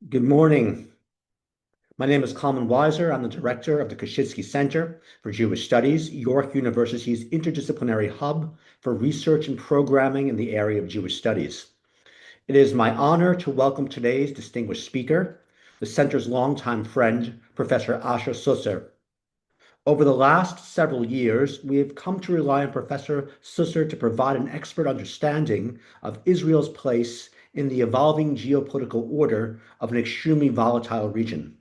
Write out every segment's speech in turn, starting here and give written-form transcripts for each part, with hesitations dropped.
Good morning. My name is Kalman Weiser. I'm the director of the Koshitsky Center for Jewish Studies, York University's interdisciplinary hub for research and programming in the area of Jewish studies. It is my honor to welcome today's distinguished speaker, the center's longtime friend, Professor Asher Susser. Over the last several years, we have come to rely on Professor Susser to provide an expert understanding of Israel's place in the evolving geopolitical order of an extremely volatile region.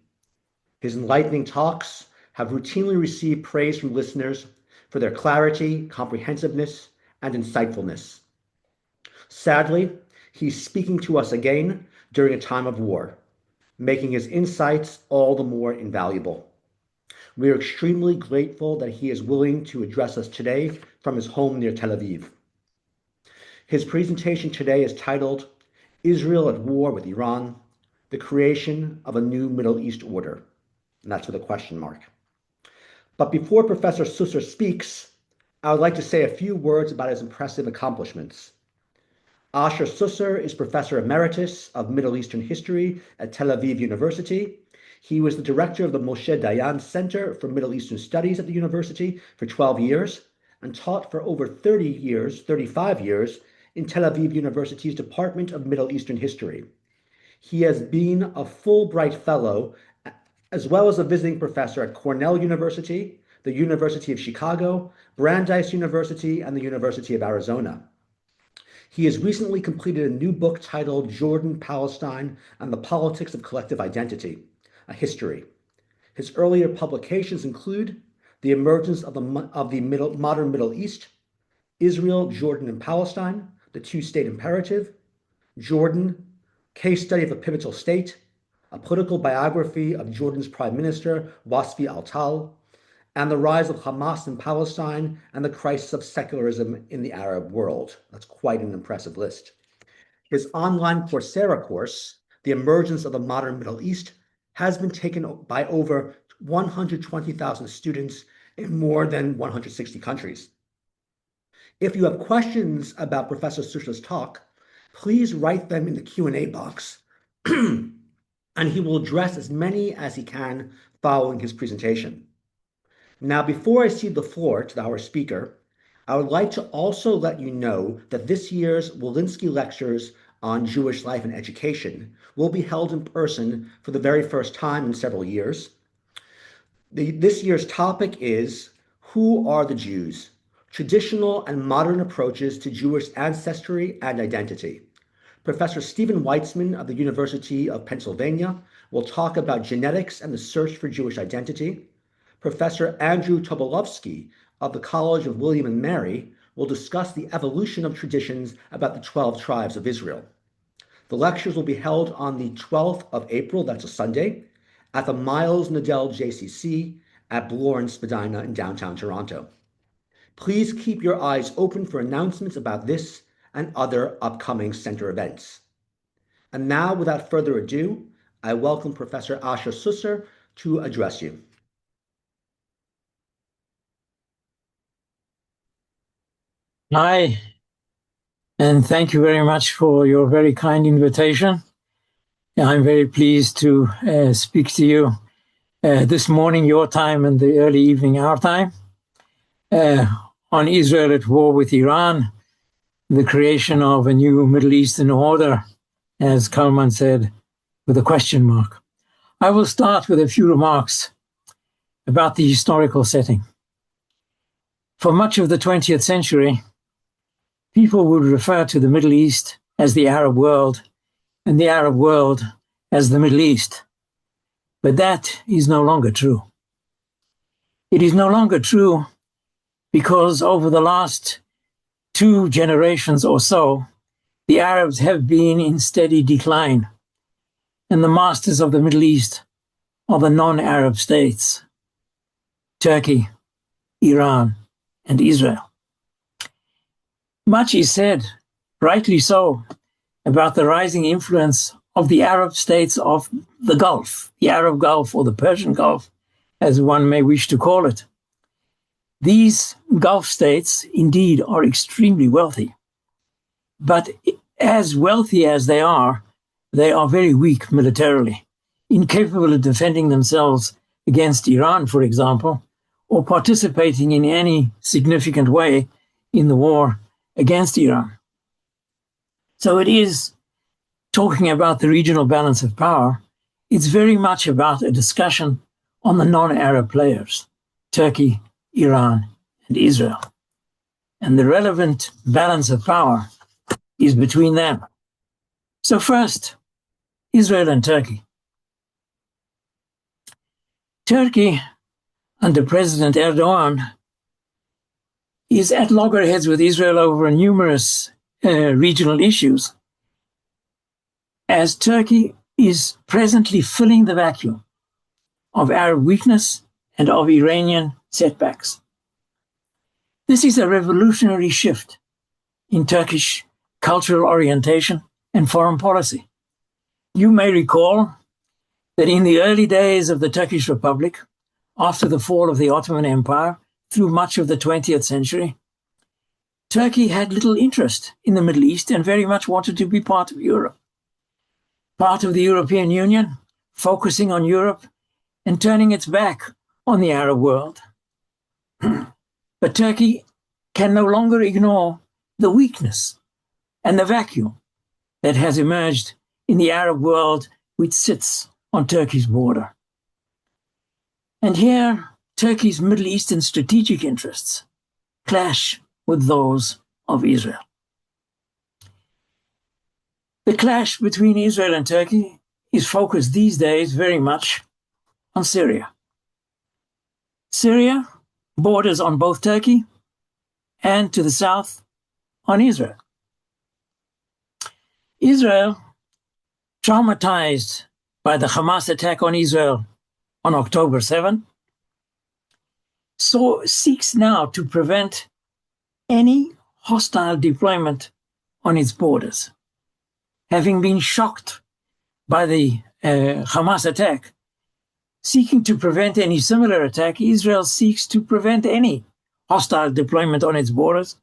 His enlightening talks have routinely received praise from listeners for their clarity, comprehensiveness, and insightfulness. Sadly, he's speaking to us again during a time of war, making his insights all the more invaluable. We are extremely grateful that he is willing to address us today from his home near Tel Aviv. His presentation today is titled Israel at War with Iran, the Creation of a New Middle East Order. And that's with a question mark. But before Professor Susser speaks, I would like to say a few words about his impressive accomplishments. Asher Susser is Professor Emeritus of Middle Eastern History at Tel Aviv University. He was the director of the Moshe Dayan Center for Middle Eastern Studies at the university for 12 years and taught for over 35 years, in Tel Aviv University's Department of Middle Eastern History. He has been a Fulbright Fellow as well as a visiting professor at Cornell University, the University of Chicago, Brandeis University, and the University of Arizona. He has recently completed a new book titled Jordan, Palestine, and the Politics of Collective Identity, a History. His earlier publications include The Emergence of the Modern Middle East, Israel, Jordan, and Palestine, the Two-State Imperative, Jordan, Case Study of a Pivotal State, a political biography of Jordan's Prime Minister, Wasfi al-Tal, and the rise of Hamas in Palestine and the crisis of secularism in the Arab world. That's quite an impressive list. His online Coursera course, The Emergence of the Modern Middle East, has been taken by over 120,000 students in more than 160 countries. If you have questions about Professor Susser's talk, please write them in the Q&A box, and he will address as many as he can following his presentation. Now, before I cede the floor to our speaker, I would like to also let you know that this year's Walensky Lectures on Jewish Life and Education will be held in person for the very first time in several years. This year's topic is, Who are the Jews? Traditional and Modern Approaches to Jewish Ancestry and Identity. Professor Stephen Weitzman of the University of Pennsylvania will talk about genetics and the search for Jewish identity. Professor Andrew Tobolowsky of the College of William and Mary will discuss the evolution of traditions about the 12 tribes of Israel. The lectures will be held on the 12th of April, that's a Sunday, at the Miles Nadell JCC at Bloor and Spadina in downtown Toronto. Please keep your eyes open for announcements about this and other upcoming center events. And now, without further ado, I welcome Professor Asher Susser to address you. Hi, and thank you very much for your very kind invitation. I'm very pleased to speak to you this morning, your time, and the early evening, our time, on Israel at war with Iran, the creation of a new Middle Eastern order, as Kalman said, with a question mark. I will start with a few remarks about the historical setting. For much of the 20th century, people would refer to the Middle East as the Arab world and the Arab world as the Middle East. But that is no longer true. It is no longer true because over the last 2 generations or so, the Arabs have been in steady decline, and the masters of the Middle East are the non-Arab states, Turkey, Iran, and Israel. Much is said, rightly so, about the rising influence of the Arab states of the Gulf, the Arab Gulf or the Persian Gulf, as one may wish to call it. These Gulf states indeed are extremely wealthy, but as wealthy as they are, they are very weak militarily, incapable of defending themselves against Iran, for example, or participating in any significant way in the war against Iran. So it is talking about the regional balance of power. It's very much about a discussion on the non-Arab players, Turkey, Iran, and Israel. And the relevant balance of power is between them. So first, Israel and Turkey. Turkey, under President Erdogan, is at loggerheads with Israel over numerous regional issues, as Turkey is presently filling the vacuum of Arab weakness and of Iranian setbacks. This is a revolutionary shift in Turkish cultural orientation and foreign policy. You may recall that in the early days of the Turkish Republic, after the fall of the Ottoman Empire, through much of the 20th century, Turkey had little interest in the Middle East and very much wanted to be part of Europe, part of the European Union, focusing on Europe and turning its back on the Arab world. But Turkey can no longer ignore the weakness and the vacuum that has emerged in the Arab world, which sits on Turkey's border. And here, Turkey's Middle Eastern strategic interests clash with those of Israel. The clash between Israel and Turkey is focused these days very much on Syria. Syria borders on both Turkey and to the south on Israel. Israel, traumatized by the Hamas attack on Israel on October 7, seeks now to prevent any hostile deployment on its borders. Having been shocked by the Hamas attack, seeking to prevent any similar attack, Israel seeks to prevent any hostile deployment on its borders.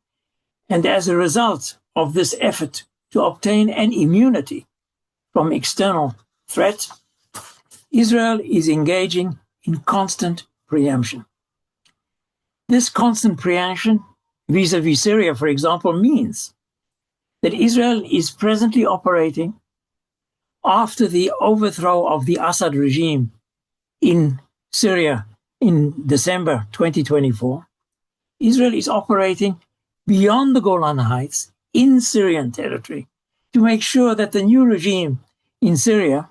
And as a result of this effort to obtain an immunity from external threat, Israel is engaging in constant preemption. This constant preemption vis-à-vis Syria, for example, means that Israel is presently operating after the overthrow of the Assad regime in Syria in December 2024. Israel is operating beyond the Golan Heights in Syrian territory to make sure that the new regime in Syria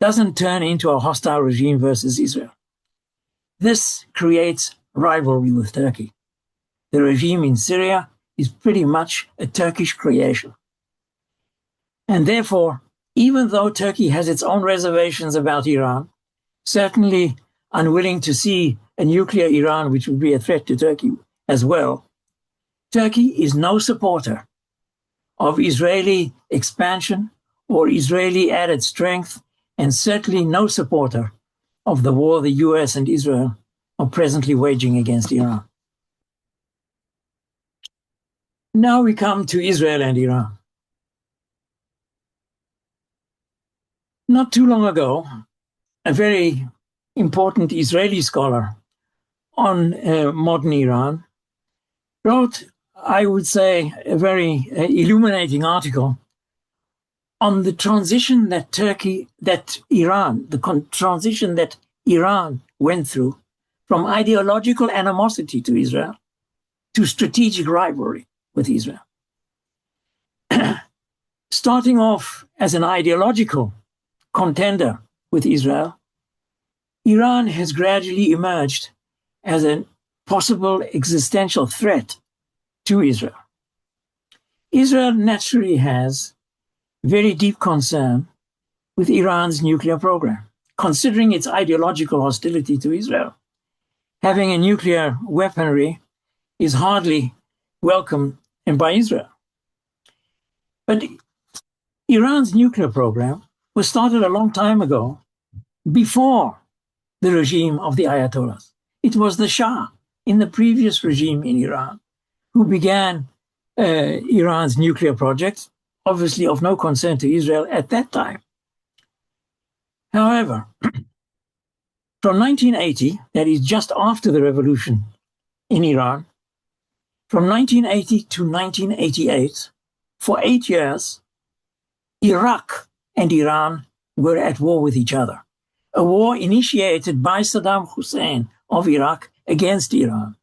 doesn't turn into a hostile regime versus Israel. This creates rivalry with Turkey. The regime in Syria is pretty much a Turkish creation. And therefore, even though Turkey has its own reservations about Iran, certainly unwilling to see a nuclear Iran, which would be a threat to Turkey as well, Turkey is no supporter of Israeli expansion or Israeli added strength, and certainly no supporter of the war the US and Israel are presently waging against Iran. Now we come to Israel and Iran. Not too long ago, a very important Israeli scholar on modern Iran wrote, I would say, a very illuminating article on the transition that transition that Iran went through from ideological animosity to Israel to strategic rivalry with Israel. Starting off as an ideological contender with Israel, Iran has gradually emerged as a possible existential threat to Israel. Israel naturally has very deep concern with Iran's nuclear program, considering its ideological hostility to Israel. Having a nuclear weaponry is hardly welcome by Israel. But Iran's nuclear program was started a long time ago, before the regime of the Ayatollahs. It was the Shah in the previous regime in Iran who began Iran's nuclear project obviously of no concern to Israel at that time. However, from 1980, that is just after the revolution in Iran, from 1980 to 1988, for 8 years, Iraq and Iran were at war with each other. A war initiated by Saddam Hussein of Iraq against Iran.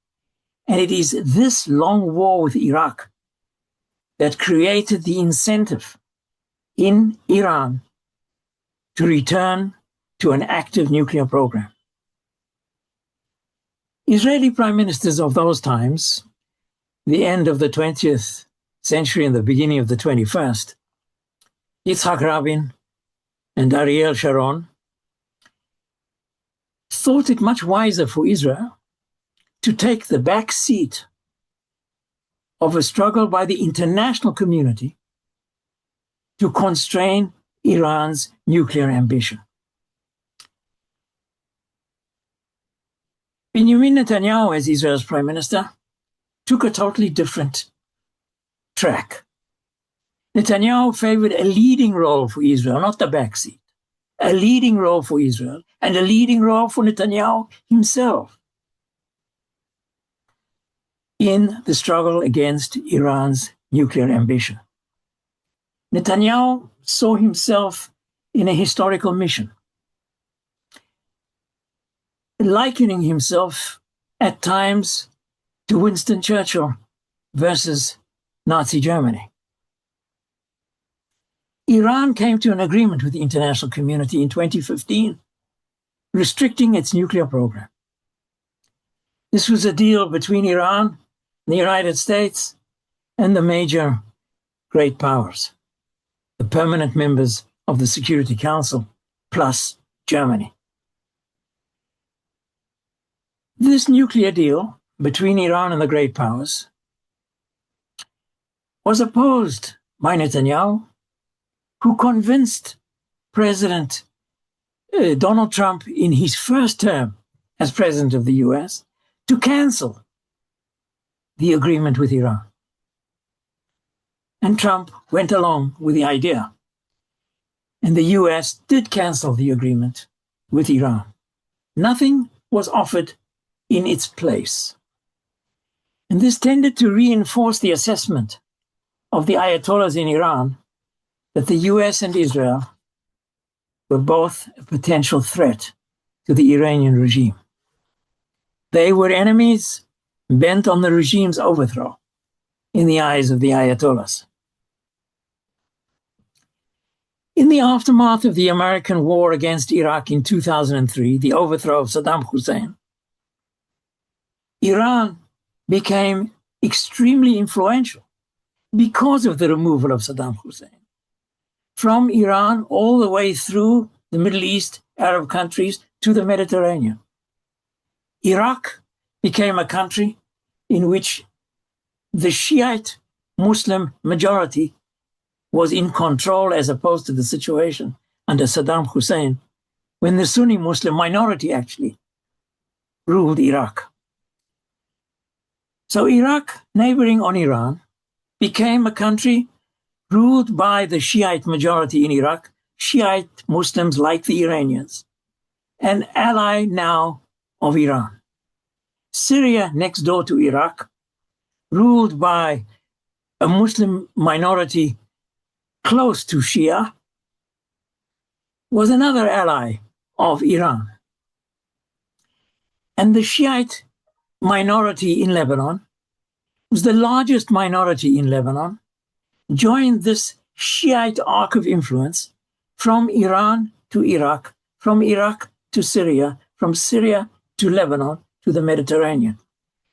And it is this long war with Iraq that created the incentive in Iran to return to an active nuclear program. Israeli prime ministers of those times, the end of the 20th century and the beginning of the 21st, Yitzhak Rabin and Ariel Sharon, thought it much wiser for Israel to take the back seat of a struggle by the international community to constrain Iran's nuclear ambition. Benjamin Netanyahu, as Israel's prime minister, took a totally different track. Netanyahu favored a leading role for Israel, not the backseat, a leading role for Israel and a leading role for Netanyahu himself in the struggle against Iran's nuclear ambition. Netanyahu saw himself in a historical mission, likening himself at times to Winston Churchill versus Nazi Germany. Iran came to an agreement with the international community in 2015, restricting its nuclear program. This was a deal between Iran, the United States, and the major great powers, the permanent members of the Security Council, plus Germany. This nuclear deal between Iran and the great powers was opposed by Netanyahu, who convinced President Donald Trump in his first term as president of the US to cancel the agreement with Iran. And Trump went along with the idea. And the US did cancel the agreement with Iran. Nothing was offered in its place. And this tended to reinforce the assessment of the Ayatollahs in Iran that the US and Israel were both a potential threat to the Iranian regime. They were enemies bent on the regime's overthrow in the eyes of the Ayatollahs. In the aftermath of the American war against Iraq in 2003, the overthrow of Saddam Hussein, Iran became extremely influential because of the removal of Saddam Hussein. From Iran all the way through the Middle East, Arab countries, to the Mediterranean. Iraq became a country in which the Shiite Muslim majority was in control, as opposed to the situation under Saddam Hussein, when the Sunni Muslim minority actually ruled Iraq. So Iraq, neighboring on Iran, became a country ruled by the Shiite majority in Iraq, Shiite Muslims like the Iranians, an ally now of Iran. Syria, next door to Iraq, ruled by a Muslim minority close to Shia, was another ally of Iran. And the Shiite minority in Lebanon was the largest minority in Lebanon, joined this Shiite arc of influence from Iran to Iraq, from Iraq to Syria, from Syria to Lebanon to the Mediterranean.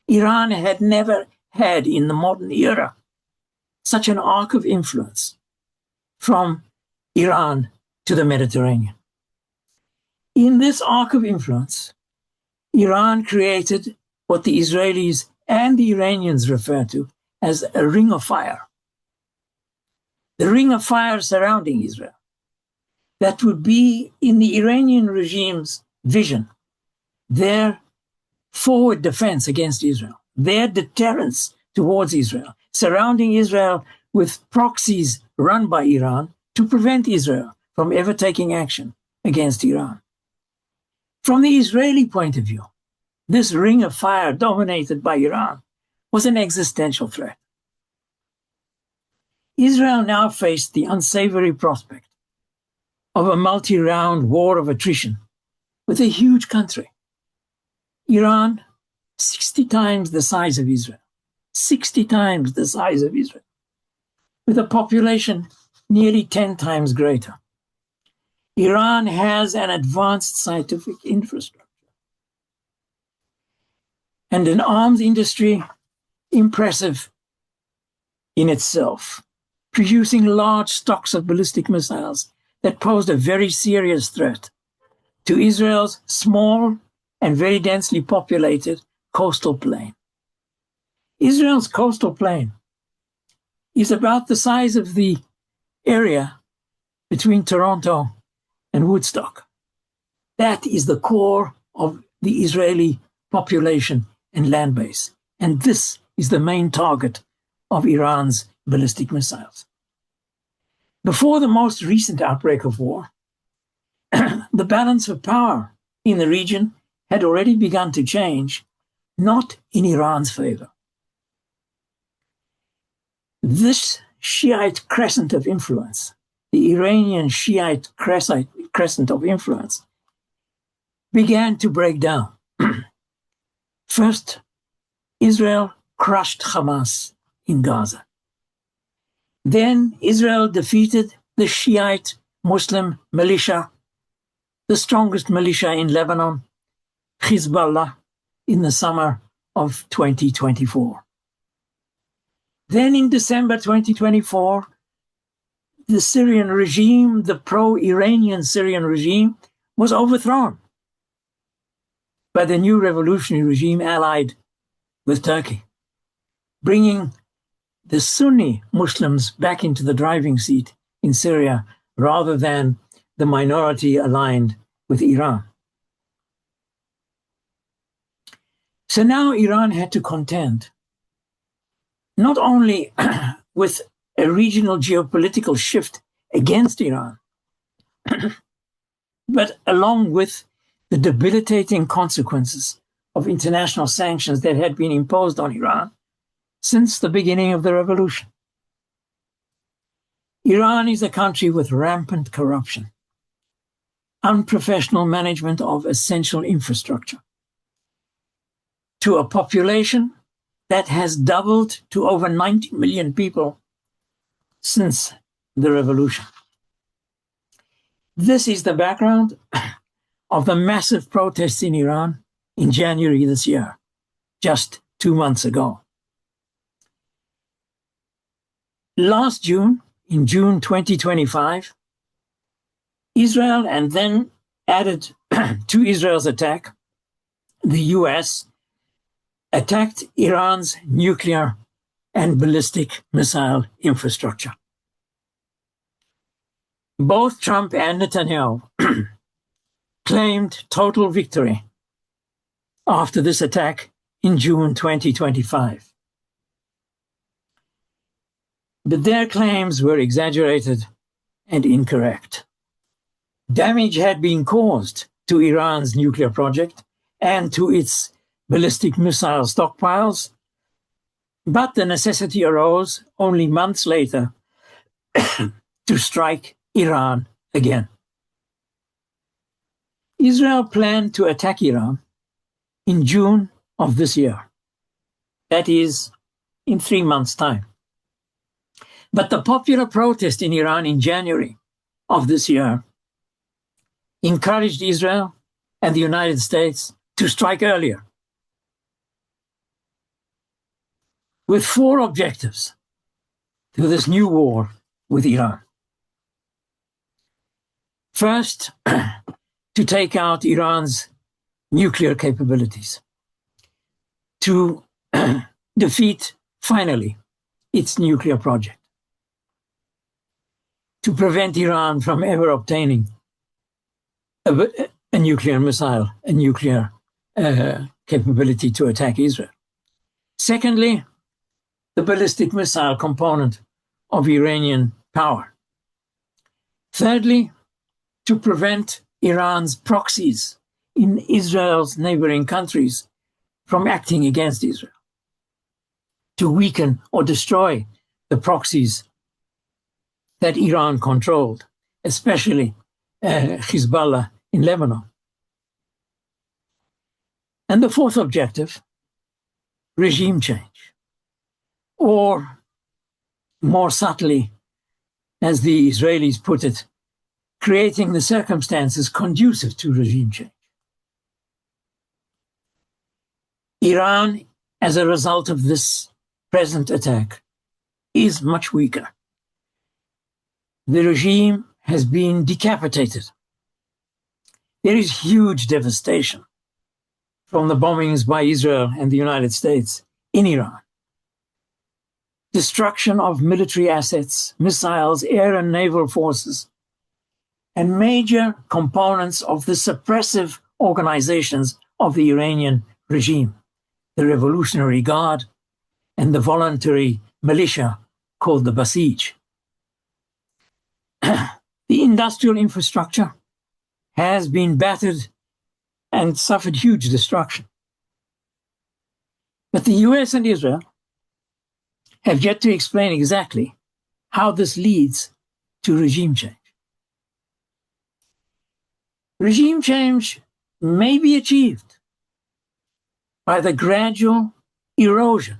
Iran had never had in the modern era such an arc of influence from Iran to the Mediterranean. In this arc of influence, Iran created what the Israelis and the Iranians refer to as a ring of fire. The ring of fire surrounding Israel. That would be, in the Iranian regime's vision, their forward defense against Israel, their deterrence towards Israel, surrounding Israel with proxies run by Iran to prevent Israel from ever taking action against Iran. From the Israeli point of view, this ring of fire dominated by Iran was an existential threat. Israel now faced the unsavory prospect of a multi-round war of attrition with a huge country. Iran, 60 times the size of Israel, 60 times the size of Israel, with a population nearly 10 times greater. Iran has an advanced scientific infrastructure and an arms industry impressive in itself, producing large stocks of ballistic missiles that posed a very serious threat to Israel's small and very densely populated coastal plain. Israel's coastal plain is about the size of the area between Toronto and Woodstock. That is the core of the Israeli population and land base. And this is the main target of Iran's ballistic missiles. Before the most recent outbreak of war, the balance of power in the region had already begun to change, not in Iran's favor. This Shiite crescent of influence, the Iranian Shiite crescent of influence, began to break down. First, Israel crushed Hamas in Gaza. Then Israel defeated the Shiite Muslim militia, the strongest militia in Lebanon, Hezbollah, in the summer of 2024. Then in December 2024, the Syrian regime, the pro-Iranian Syrian regime, was overthrown by the new revolutionary regime allied with Turkey, bringing the Sunni Muslims back into the driving seat in Syria rather than the minority aligned with Iran. So now Iran had to contend not only with a regional geopolitical shift against Iran, but along with the debilitating consequences of international sanctions that had been imposed on Iran since the beginning of the revolution. Iran is a country with rampant corruption, unprofessional management of essential infrastructure, to a population that has doubled to over 90 million people since the revolution. This is the background of the massive protests in Iran in January this year, just 2 months ago. Last June, in June 2025, Israel, and then added to Israel's attack, the US attacked Iran's nuclear and ballistic missile infrastructure. Both Trump and Netanyahu claimed total victory after this attack in June 2025. But their claims were exaggerated and incorrect. Damage had been caused to Iran's nuclear project and to its ballistic missile stockpiles, but the necessity arose only months later to strike Iran again. Israel planned to attack Iran in June of this year. That is, in 3 months' time. But the popular protest in Iran in January of this year encouraged Israel and the United States to strike earlier, with 4 objectives to this new war with Iran. First, to take out Iran's nuclear capabilities, to defeat, finally, its nuclear project, to prevent Iran from ever obtaining a nuclear missile, a nuclear capability to attack Israel. Secondly, the ballistic missile component of Iranian power. Thirdly, to prevent Iran's proxies in Israel's neighboring countries from acting against Israel, to weaken or destroy the proxies that Iran controlled, especially Hezbollah in Lebanon. And the fourth objective, regime change, or more subtly, as the Israelis put it, creating the circumstances conducive to regime change. Iran, as a result of this present attack, is much weaker. The regime has been decapitated. There is huge devastation from the bombings by Israel and the United States in Iran. Destruction of military assets, missiles, air and naval forces, and major components of the suppressive organizations of the Iranian regime, the Revolutionary Guard and the voluntary militia called the Basij. The industrial infrastructure has been battered and suffered huge destruction. But the US and Israel have yet to explain exactly how this leads to regime change. Regime change may be achieved by the gradual erosion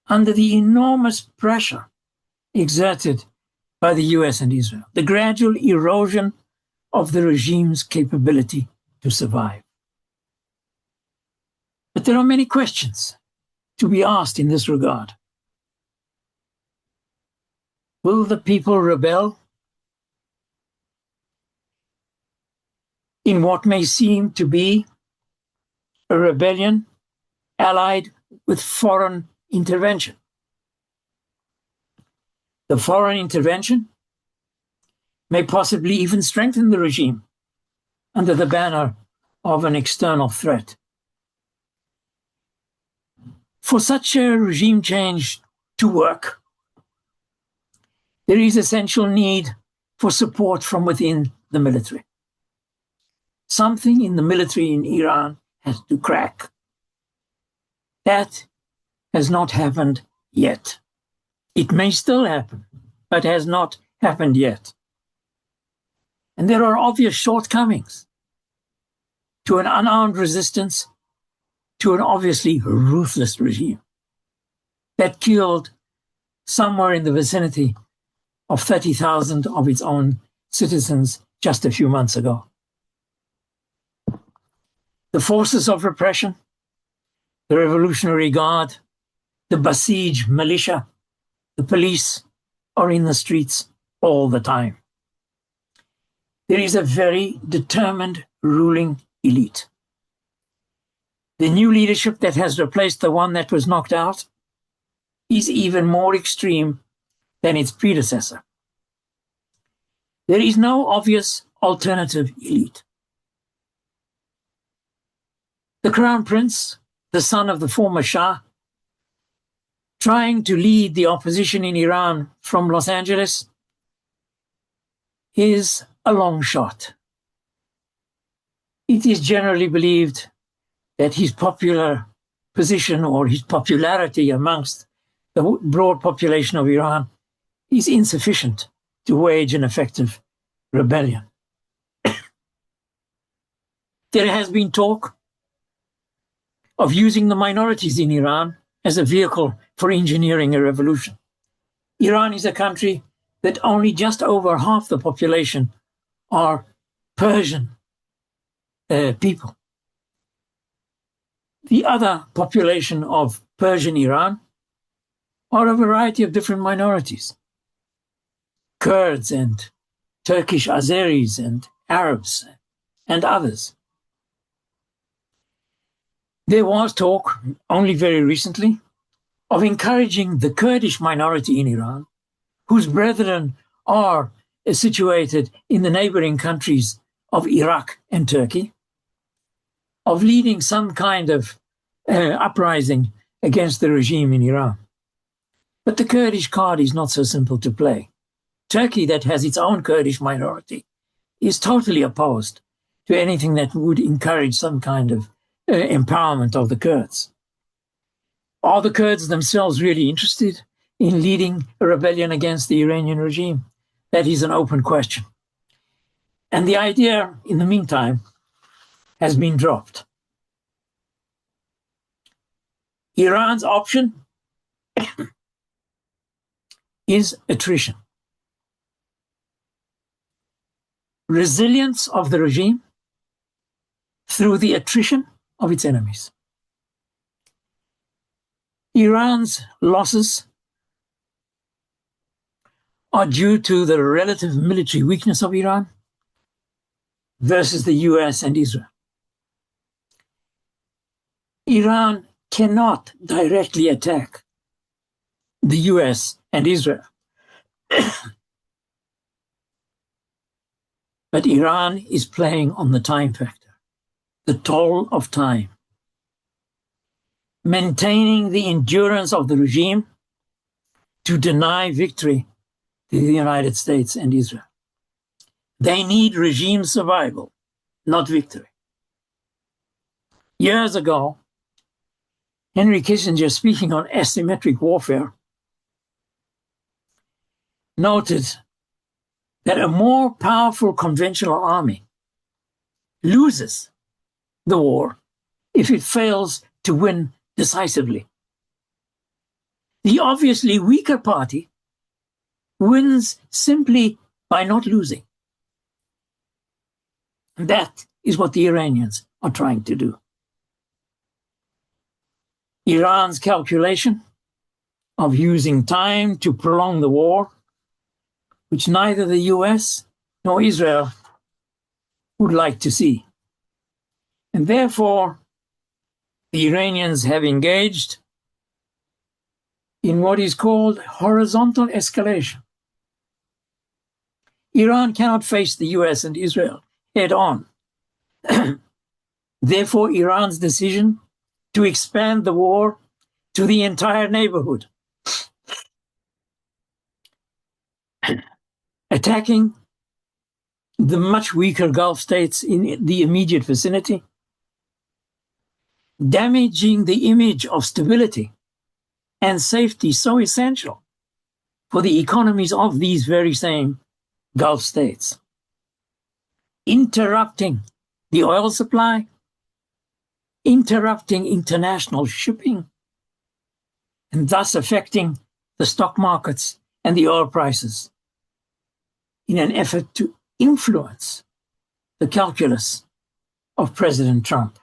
under the enormous pressure exerted by the US and Israel, the gradual erosion of the regime's capability to survive. But there are many questions to be asked in this regard. Will the people rebel in what may seem to be a rebellion allied with foreign intervention? The foreign intervention may possibly even strengthen the regime under the banner of an external threat. For such a regime change to work, there is essential need for support from within the military. Something in the military in Iran has to crack. That has not happened yet. It may still happen, but has not happened yet. And there are obvious shortcomings to an unarmed resistance to an obviously ruthless regime that killed somewhere in the vicinity of 30,000 of its own citizens just a few months ago. The forces of repression, the Revolutionary Guard, the Basij militia, the police are in the streets all the time. There is a very determined ruling elite. The new leadership that has replaced the one that was knocked out is even more extreme than its predecessor. There is no obvious alternative elite. The Crown Prince, the son of the former Shah, trying to lead the opposition in Iran from Los Angeles, is a long shot. It is generally believed that his popular position or his popularity amongst the broad population of Iran is insufficient to wage an effective rebellion. There has been talk of using the minorities in Iran as a vehicle for engineering a revolution. Iran is a country that only just over half the population are Persian people. The other population of Persian Iran are a variety of different minorities. Kurds and Turkish Azeris and Arabs and others. There was talk, only very recently, of encouraging the Kurdish minority in Iran, whose brethren are situated in the neighboring countries of Iraq and Turkey, of leading some kind of uprising against the regime in Iran. But the Kurdish card is not so simple to play. Turkey, that has its own Kurdish minority, is totally opposed to anything that would encourage some kind of empowerment of the Kurds. Are the Kurds themselves really interested in leading a rebellion against the Iranian regime? That is an open question. And the idea, in the meantime, has been dropped. Iran's option is attrition. Resilience of the regime through the attrition of its enemies. Iran's losses are due to the relative military weakness of Iran versus the US and Israel. Iran cannot directly attack the US and Israel. But Iran is playing on the time factor, the toll of time, maintaining the endurance of the regime to deny victory to the United States and Israel. They need regime survival, not victory. Years ago, Henry Kissinger, speaking on asymmetric warfare, noted that a more powerful conventional army loses the war if it fails to win decisively. The obviously weaker party wins simply by not losing. And that is what the Iranians are trying to do. Iran's calculation of using time to prolong the war, which neither the US nor Israel would like to see. And therefore, the Iranians have engaged in what is called horizontal escalation. Iran cannot face the US and Israel head on. Therefore, Iran's decision to expand the war to the entire neighborhood, attacking the much weaker Gulf states in the immediate vicinity, damaging the image of stability and safety so essential for the economies of these very same Gulf states, interrupting the oil supply, interrupting international shipping, and thus affecting the stock markets and the oil prices in an effort to influence the calculus of President Trump.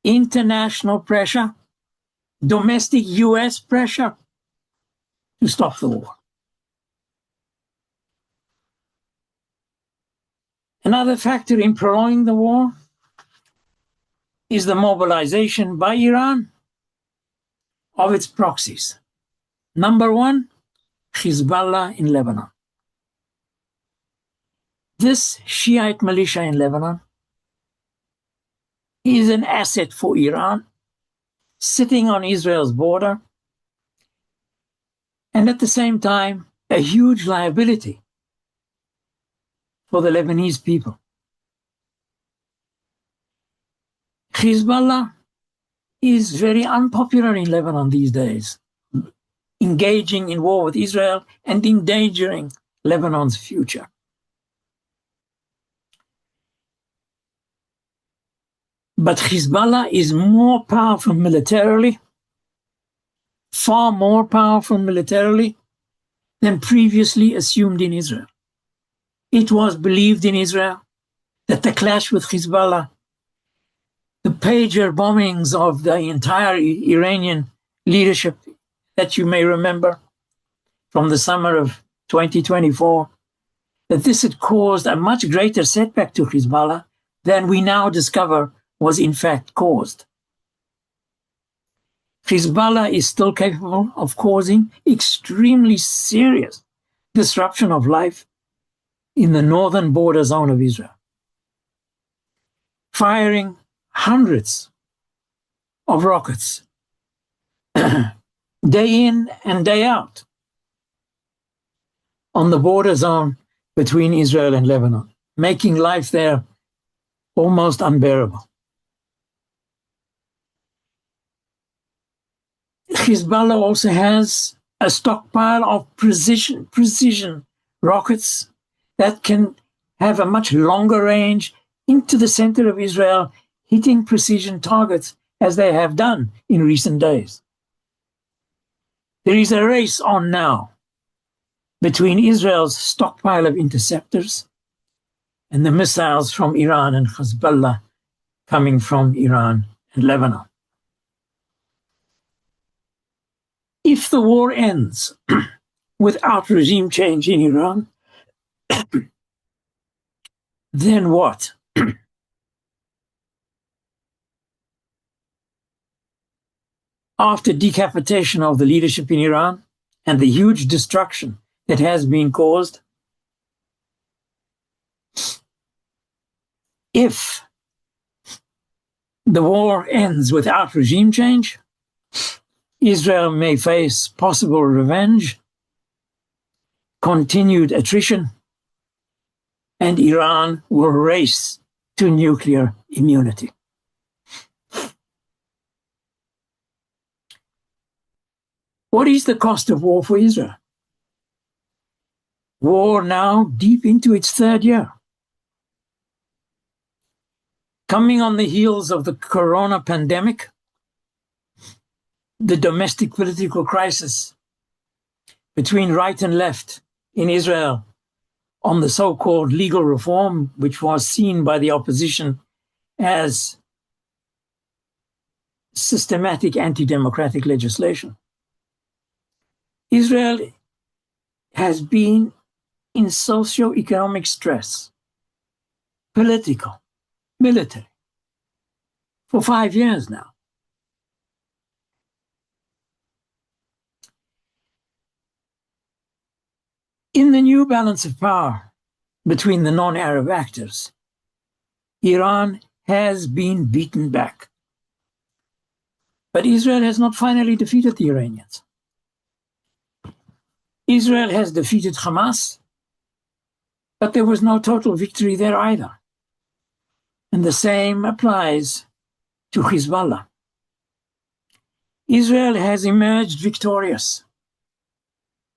International pressure, domestic US pressure to stop the war. Another factor in prolonging the war is the mobilization by Iran of its proxies. Number one, Hezbollah in Lebanon. This Shiite militia in Lebanon is an asset for Iran, sitting on Israel's border, and at the same time, a huge liability for the Lebanese people. Hezbollah is very unpopular in Lebanon these days, engaging in war with Israel and endangering Lebanon's future. But Hezbollah is more powerful militarily, far more powerful militarily than previously assumed in Israel. It was believed in Israel that the clash with Hezbollah, the pager bombings of the entire Iranian leadership that you may remember from the summer of 2024, that this had caused a much greater setback to Hezbollah than we now discover was in fact caused. Hezbollah is still capable of causing extremely serious disruption of life in the northern border zone of Israel, firing hundreds of rockets day in and day out on the border zone between Israel and Lebanon, making life there almost unbearable. Hezbollah also has a stockpile of precision rockets that can have a much longer range into the center of Israel, hitting precision targets as they have done in recent days. There is a race on now between Israel's stockpile of interceptors and the missiles from Iran and Hezbollah coming from Iran and Lebanon. If the war ends without regime change in Iran, then what? After decapitation of the leadership in Iran and the huge destruction that has been caused, if the war ends without regime change, Israel may face possible revenge, continued attrition, and Iran will race to nuclear immunity. What is the cost of war for Israel? War now deep into its third year. Coming on the heels of the corona pandemic, the domestic political crisis between right and left in Israel on the so-called legal reform, which was seen by the opposition as systematic anti-democratic legislation. Israel has been in socio-economic stress, political, military, for 5 years now. In the new balance of power between the non-Arab actors, Iran has been beaten back. But Israel has not finally defeated the Iranians. Israel has defeated Hamas, but there was no total victory there either. And the same applies to Hezbollah. Israel has emerged victorious,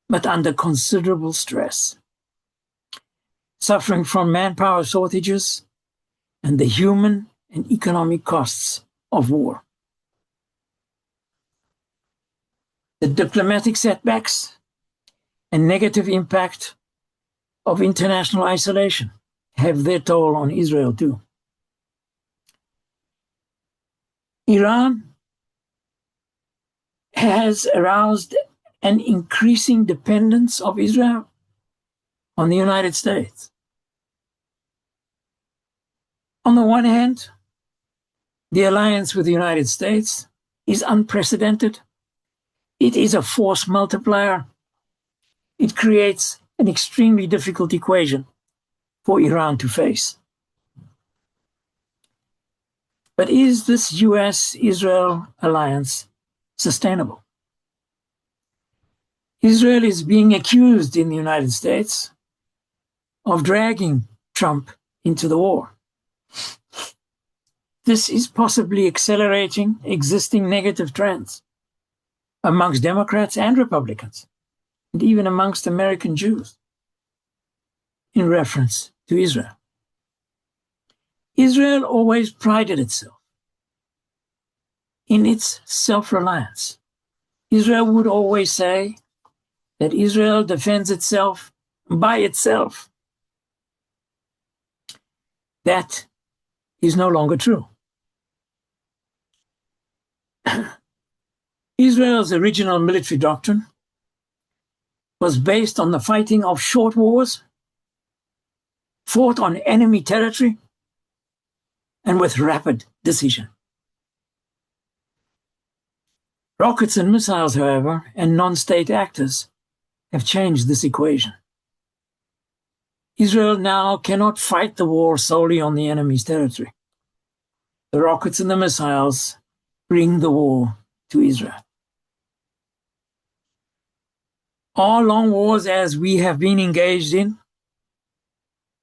but under considerable stress, suffering from manpower shortages and the human and economic costs of war. The diplomatic setbacks and negative impact of international isolation have their toll on Israel too. Iran has aroused an increasing dependence of Israel on the United States. On the one hand, the alliance with the United States is unprecedented. It is a force multiplier. It creates an extremely difficult equation for Iran to face. But is this US-Israel alliance sustainable? Israel is being accused in the United States of dragging Trump into the war. This is possibly accelerating existing negative trends amongst Democrats and Republicans, and even amongst American Jews, in reference to Israel. Israel always prided itself in its self-reliance. Israel would always say that Israel defends itself by itself. That is no longer true. Israel's original military doctrine was based on the fighting of short wars, fought on enemy territory, and with rapid decision. Rockets and missiles, however, and non-state actors have changed this equation. Israel now cannot fight the war solely on the enemy's territory. The rockets and the missiles bring the war to Israel. Are long wars as we have been engaged in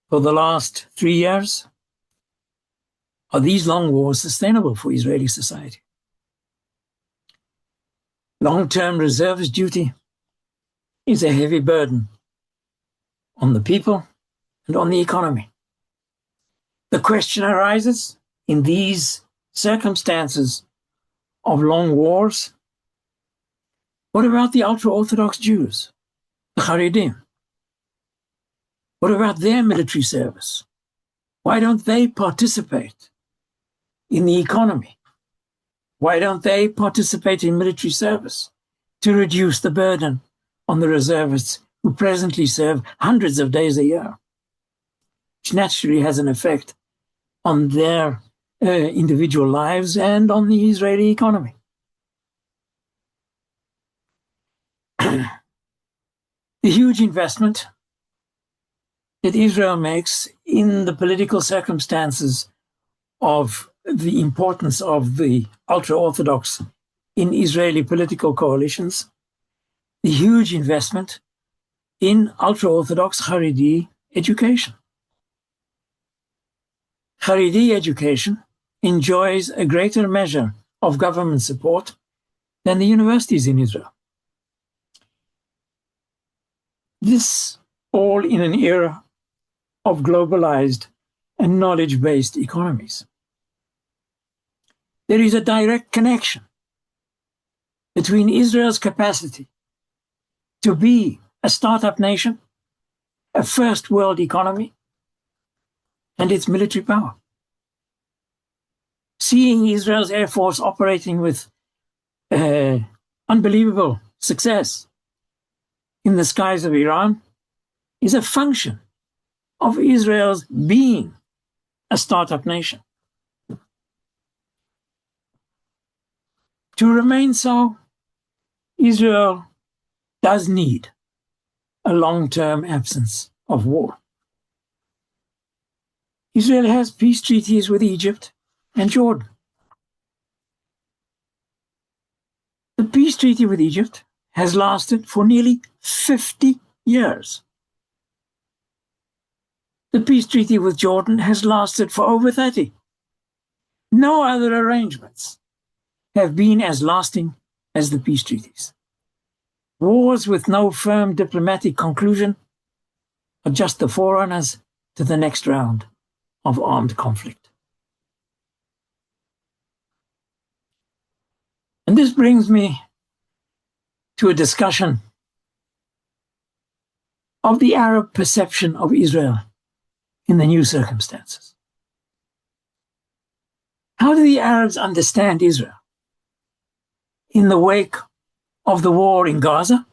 for the last 3 years, are these long wars sustainable for Israeli society? Long-term reservist duty is a heavy burden on the people and on the economy. The question arises, in these circumstances of long wars, what about the ultra-Orthodox Jews, the Haredim? What about their military service? Why don't they participate in the economy? Why don't they participate in military service to reduce the burden on the reservists who presently serve hundreds of days a year, which naturally has an effect on their individual lives and on the Israeli economy? The huge investment that Israel makes in the political circumstances of the importance of the ultra-Orthodox in Israeli political coalitions, the huge investment in ultra-Orthodox Haredi education. Haredi education enjoys a greater measure of government support than the universities in Israel. This all in an era of globalized and knowledge-based economies. There is a direct connection between Israel's capacity to be a startup nation, a first world economy, and its military power. Seeing Israel's Air Force operating with unbelievable success in the skies of Iran is a function of Israel's being a startup nation. To remain so, Israel does need a long-term absence of war. Israel has peace treaties with Egypt and Jordan. The peace treaty with Egypt has lasted for nearly 50 years. The peace treaty with Jordan has lasted for over 30. No other arrangements have been as lasting as the peace treaties. Wars with no firm diplomatic conclusion are just the forerunners to the next round of armed conflict. And this brings me to a discussion of the Arab perception of Israel in the new circumstances. How do the Arabs understand Israel in the wake of the war in Gaza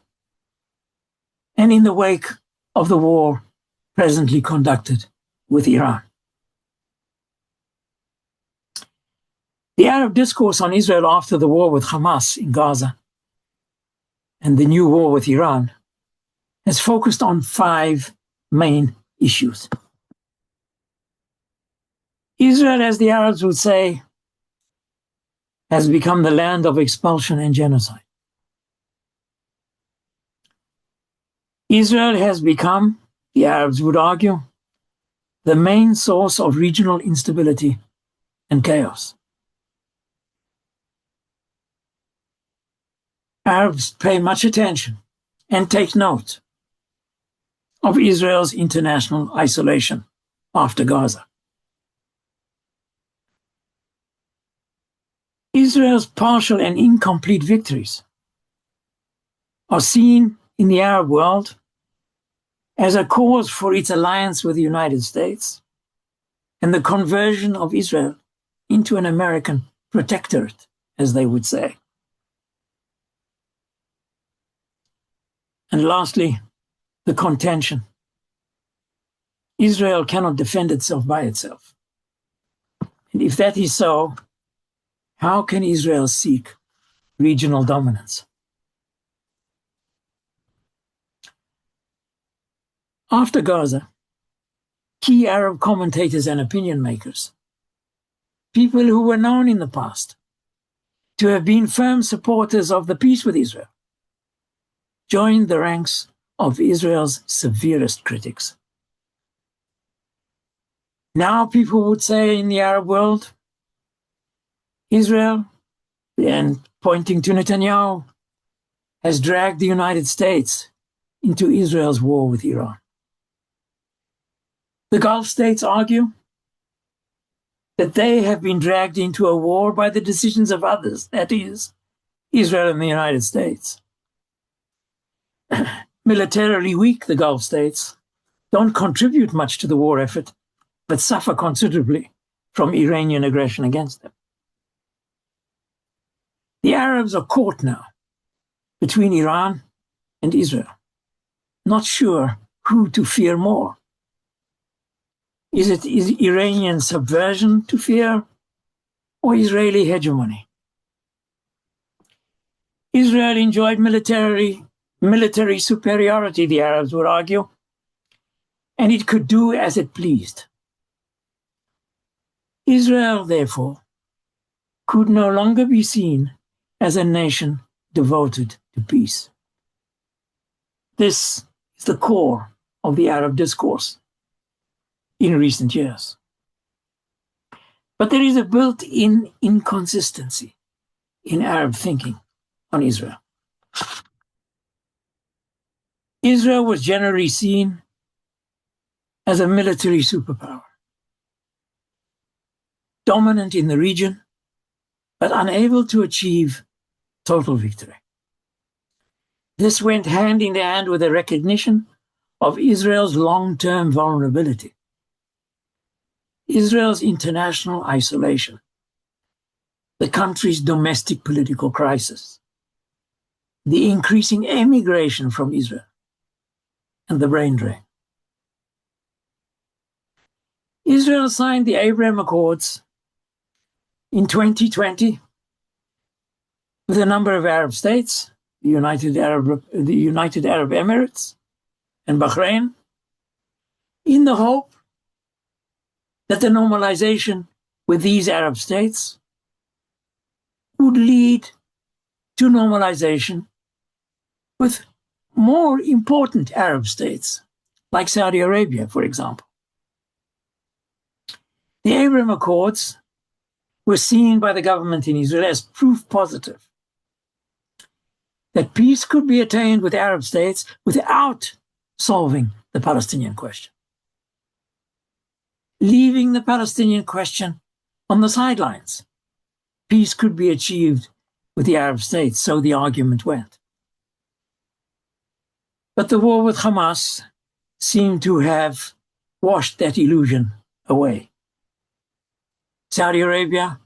and in the wake of the war presently conducted with Iran? The Arab discourse on Israel after the war with Hamas in Gaza and the new war with Iran has focused on 5 main issues. Israel, as the Arabs would say, has become the land of expulsion and genocide. Israel has become, the Arabs would argue, the main source of regional instability and chaos. Arabs pay much attention and take note of Israel's international isolation after Gaza. Israel's partial and incomplete victories are seen in the Arab world as a cause for its alliance with the United States and the conversion of Israel into an American protectorate, as they would say. And lastly, the contention. Israel cannot defend itself by itself. And if that is so, how can Israel seek regional dominance? After Gaza, key Arab commentators and opinion makers, people who were known in the past to have been firm supporters of the peace with Israel, joined the ranks of Israel's severest critics. Now people would say in the Arab world, Israel, and pointing to Netanyahu, has dragged the United States into Israel's war with Iran. The Gulf states argue that they have been dragged into a war by the decisions of others, that is, Israel and the United States. Militarily weak, the Gulf states don't contribute much to the war effort, but suffer considerably from Iranian aggression against them. The Arabs are caught now between Iran and Israel, not sure who to fear more. Is it Iranian subversion to fear or Israeli hegemony? Israel enjoyed military superiority, the Arabs would argue, and it could do as it pleased. Israel, therefore, could no longer be seen as a nation devoted to peace. This is the core of the Arab discourse in recent years. But there is a built-in inconsistency in Arab thinking on Israel. Israel was generally seen as a military superpower, dominant in the region, but unable to achieve total victory. This went hand in hand with a recognition of Israel's long-term vulnerability, Israel's international isolation, the country's domestic political crisis, the increasing emigration from Israel, and the brain drain. Israel signed the Abraham Accords in 2020 with a number of Arab states, the United Arab Emirates and Bahrain, in the hope that the normalization with these Arab states would lead to normalization with more important Arab states, like Saudi Arabia, for example. The Abraham Accords were seen by the government in Israel as proof positive that peace could be attained with Arab states without solving the Palestinian question, leaving the Palestinian question on the sidelines. Peace could be achieved with the Arab states, so the argument went. But the war with Hamas seemed to have washed that illusion away. Saudi Arabia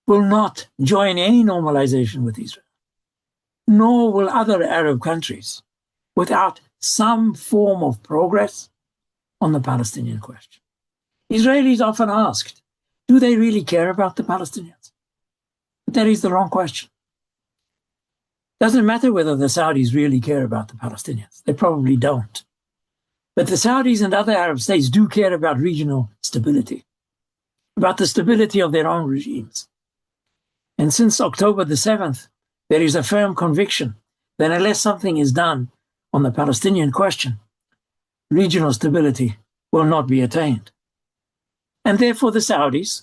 will not join any normalization with Israel, nor will other Arab countries, without some form of progress on the Palestinian question. Israelis often asked, do they really care about the Palestinians? But that is the wrong question. Doesn't matter whether the Saudis really care about the Palestinians. They probably don't. But the Saudis and other Arab states do care about regional stability, about the stability of their own regimes. And since October the 7th, there is a firm conviction that unless something is done on the Palestinian question, regional stability will not be attained. And therefore the Saudis,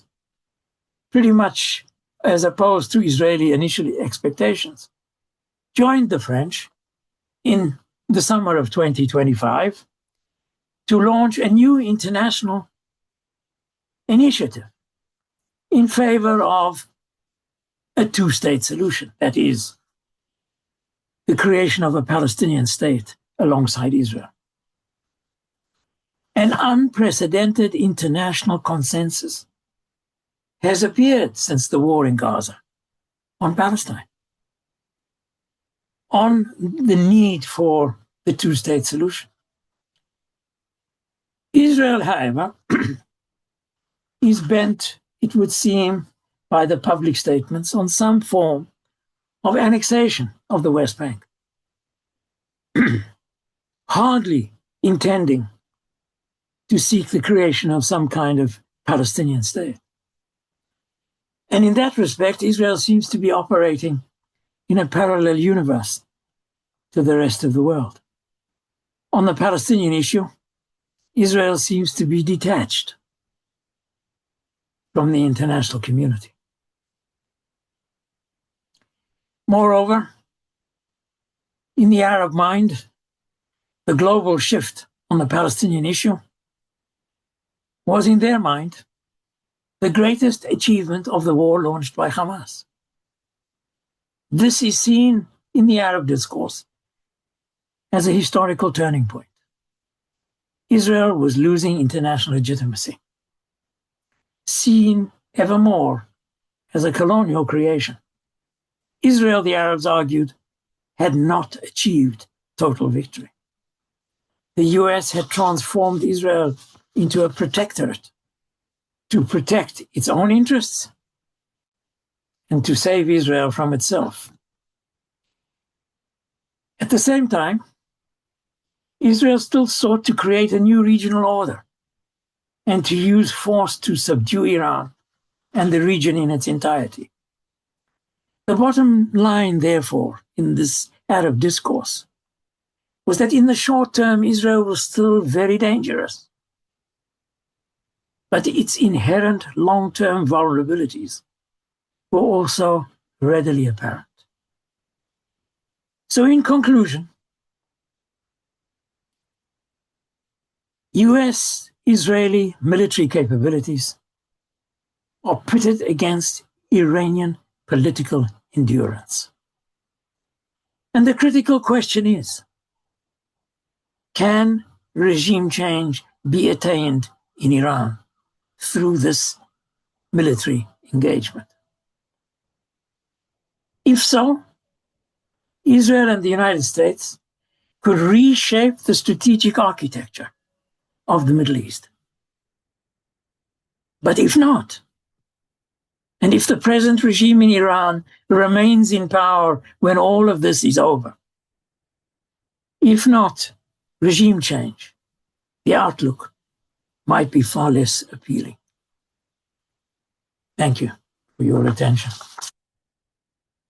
pretty much as opposed to Israeli initial expectations, joined the French in the summer of 2025 to launch a new international initiative in favor of a two-state solution, that is, the creation of a Palestinian state alongside Israel. An unprecedented international consensus has appeared since the war in Gaza on Palestine, on the need for the two-state solution. Israel, however, is bent, it would seem, by the public statements on some form of annexation of the West Bank, hardly intending to seek the creation of some kind of Palestinian state. And in that respect, Israel seems to be operating in a parallel universe to the rest of the world. On the Palestinian issue, Israel seems to be detached from the international community. Moreover, in the Arab mind, the global shift on the Palestinian issue was, in their mind, the greatest achievement of the war launched by Hamas. This is seen in the Arab discourse as a historical turning point. Israel was losing international legitimacy, seen ever more as a colonial creation. Israel, the Arabs argued, had not achieved total victory. The US had transformed Israel into a protectorate to protect its own interests and to save Israel from itself. At the same time, Israel still sought to create a new regional order and to use force to subdue Iran and the region in its entirety. The bottom line, therefore, in this Arab discourse was that in the short term, Israel was still very dangerous. But its inherent long-term vulnerabilities were also readily apparent. So in conclusion, US-Israeli military capabilities are pitted against Iranian political endurance. And the critical question is, can regime change be attained in Iran through this military engagement? If so, Israel and the United States could reshape the strategic architecture of the Middle East. But if not, and if the present regime in Iran remains in power when all of this is over, if not regime change, the outlook might be far less appealing. Thank you for your attention.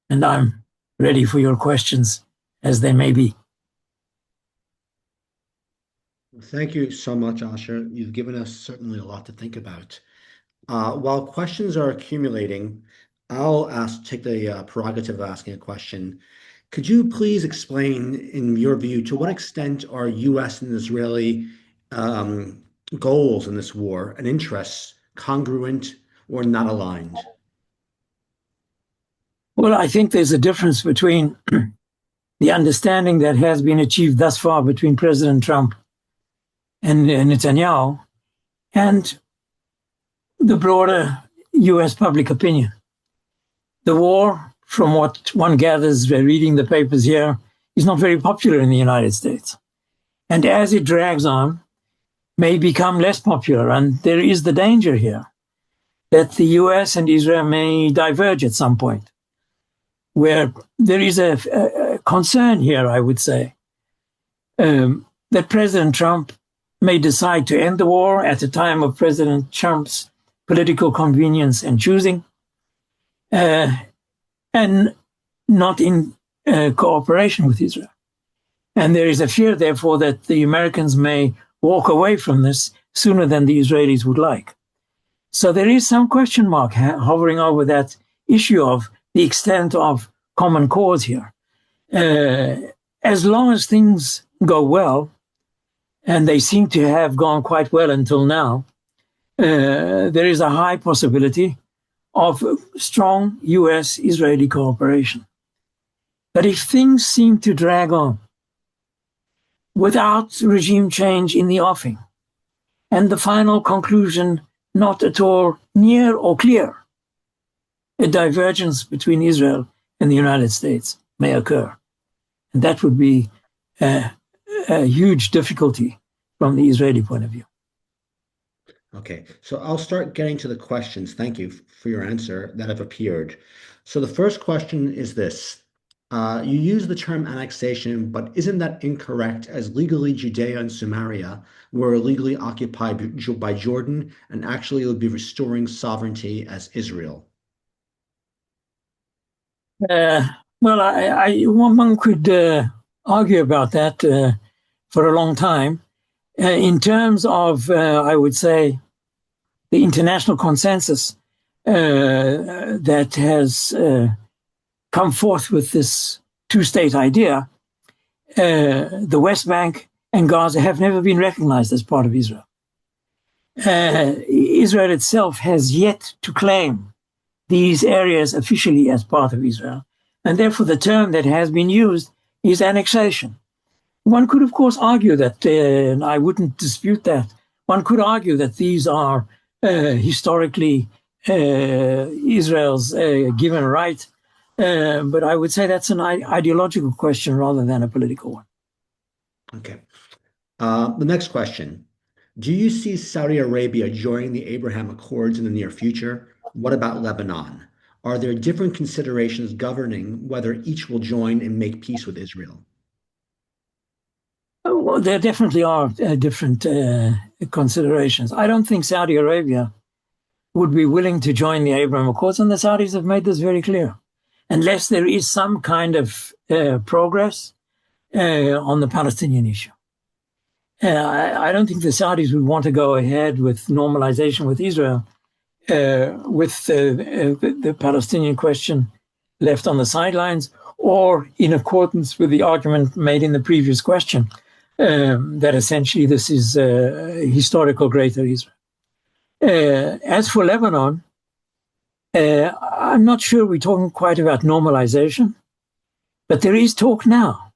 And I'm ready for your questions as they may be. Thank you so much, Asher. You've given us certainly a lot to think about. While questions are accumulating, I'll take the prerogative of asking a question. Could you please explain, in your view, to what extent are US and Israeli goals in this war and interests congruent or not aligned? Well, I think there's a difference between the understanding that has been achieved thus far between President Trump and Netanyahu and the broader US public opinion. The war, from what one gathers reading the papers here, is not very popular in the United States. And as it drags on, may become less popular. And there is the danger here that the US and Israel may diverge at some point, where there is a concern here, I would say, that President Trump may decide to end the war at a time of President Trump's political convenience and choosing, and not in cooperation with Israel. And there is a fear, therefore, that the Americans may walk away from this sooner than the Israelis would like. So there is some question mark hovering over that issue of the extent of common cause here. As long as things go well, and they seem to have gone quite well until now, there is a high possibility of strong US-Israeli cooperation. But if things seem to drag on without regime change in the offing, and the final conclusion not at all near or clear, a divergence between Israel and the United States may occur. And that would be a huge difficulty from the Israeli point of view. Okay, so I'll start getting to the questions. Thank you for your answer that have appeared. So the first question is this. You use the term annexation, but isn't that incorrect, as legally Judea and Samaria were illegally occupied by Jordan, and actually it would be restoring sovereignty as Israel? Well, one could argue about that for a long time. In terms of, I would say, the international consensus that has come forth with this two-state idea, the West Bank and Gaza have never been recognized as part of Israel. Israel itself has yet to claim these areas officially as part of Israel, and therefore the term that has been used is annexation. One could, of course, argue that, and I wouldn't dispute that, one could argue that these are historically Israel's given right, but I would say that's an ideological question rather than a political one. Okay. The next question. Do you see Saudi Arabia joining the Abraham Accords in the near future? What about Lebanon? Are there different considerations governing whether each will join and make peace with Israel? Well, there definitely are different considerations. I don't think Saudi Arabia would be willing to join the Abraham Accords, and the Saudis have made this very clear, unless there is some kind of progress on the Palestinian issue. I don't think the Saudis would want to go ahead with normalization with Israel, with the Palestinian question left on the sidelines, or in accordance with the argument made in the previous question, that essentially this is historical Greater Israel. As for Lebanon, I'm not sure we're talking quite about normalization, but there is talk now,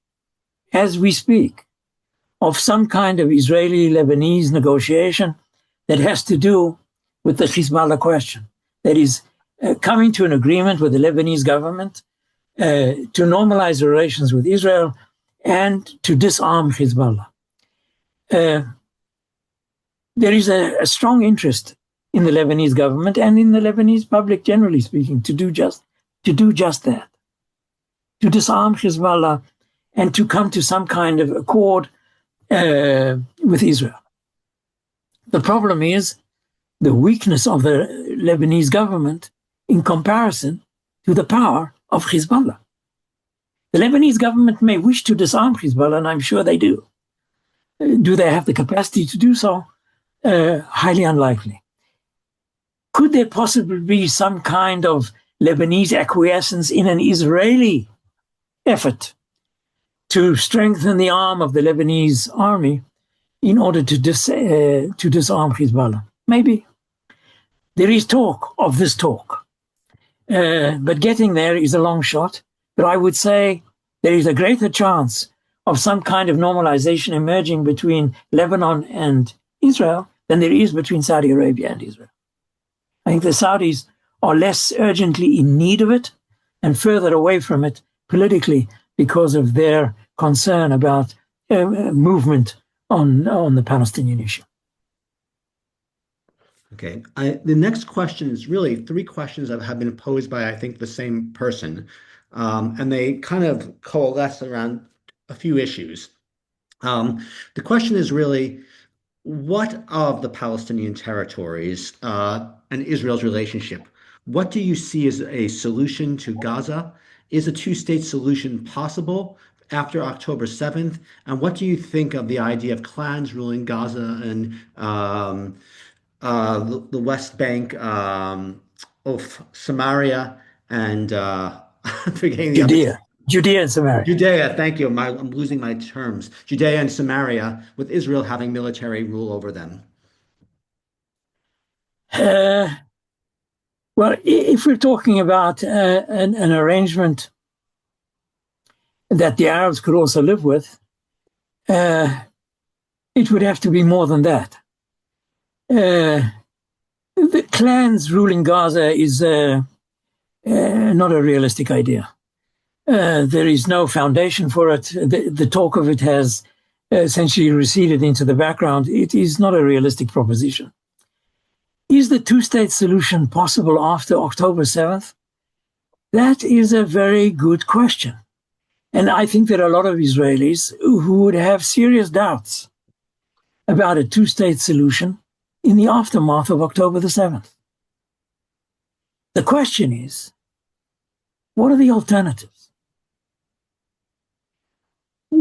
as we speak, of some kind of Israeli-Lebanese negotiation that has to do with the Hezbollah question. That is, coming to an agreement with the Lebanese government to normalize relations with Israel and to disarm Hezbollah. There is a strong interest in the Lebanese government and in the Lebanese public, generally speaking, to do just that, to disarm Hezbollah and to come to some kind of accord with Israel. The problem is the weakness of the Lebanese government in comparison to the power of Hezbollah. The Lebanese government may wish to disarm Hezbollah, and I'm sure they do. Do they have the capacity to do so? Highly unlikely. Could there possibly be some kind of Lebanese acquiescence in an Israeli effort to strengthen the arm of the Lebanese army in order to disarm Hezbollah? Maybe. There is talk of this talk. But getting there is a long shot. But I would say there is a greater chance of some kind of normalization emerging between Lebanon and Israel than there is between Saudi Arabia and Israel. I think the Saudis are less urgently in need of it and further away from it politically because of their concern about movement on the Palestinian issue. Okay. The next question is really three questions that have been posed by, I think, the same person. And they kind of coalesce around a few issues. The question is really, what of the Palestinian territories and Israel's relationship? What do you see as a solution to Gaza? Is a two-state solution possible after October 7th? And what do you think of the idea of clans ruling Gaza and the West Bank of Samaria and I'm forgetting the other. Judea and Samaria. Judea, thank you. I'm losing my terms. Judea and Samaria, with Israel having military rule over them. Well, if we're talking about an arrangement that the Arabs could also live with, it would have to be more than that. The clans ruling Gaza is not a realistic idea. There is no foundation for it. The talk of it has essentially receded into the background. It is not a realistic proposition. Is the two-state solution possible after October 7th? That is a very good question. And I think there are a lot of Israelis who would have serious doubts about a two-state solution in the aftermath of October the 7th. The question is, what are the alternatives?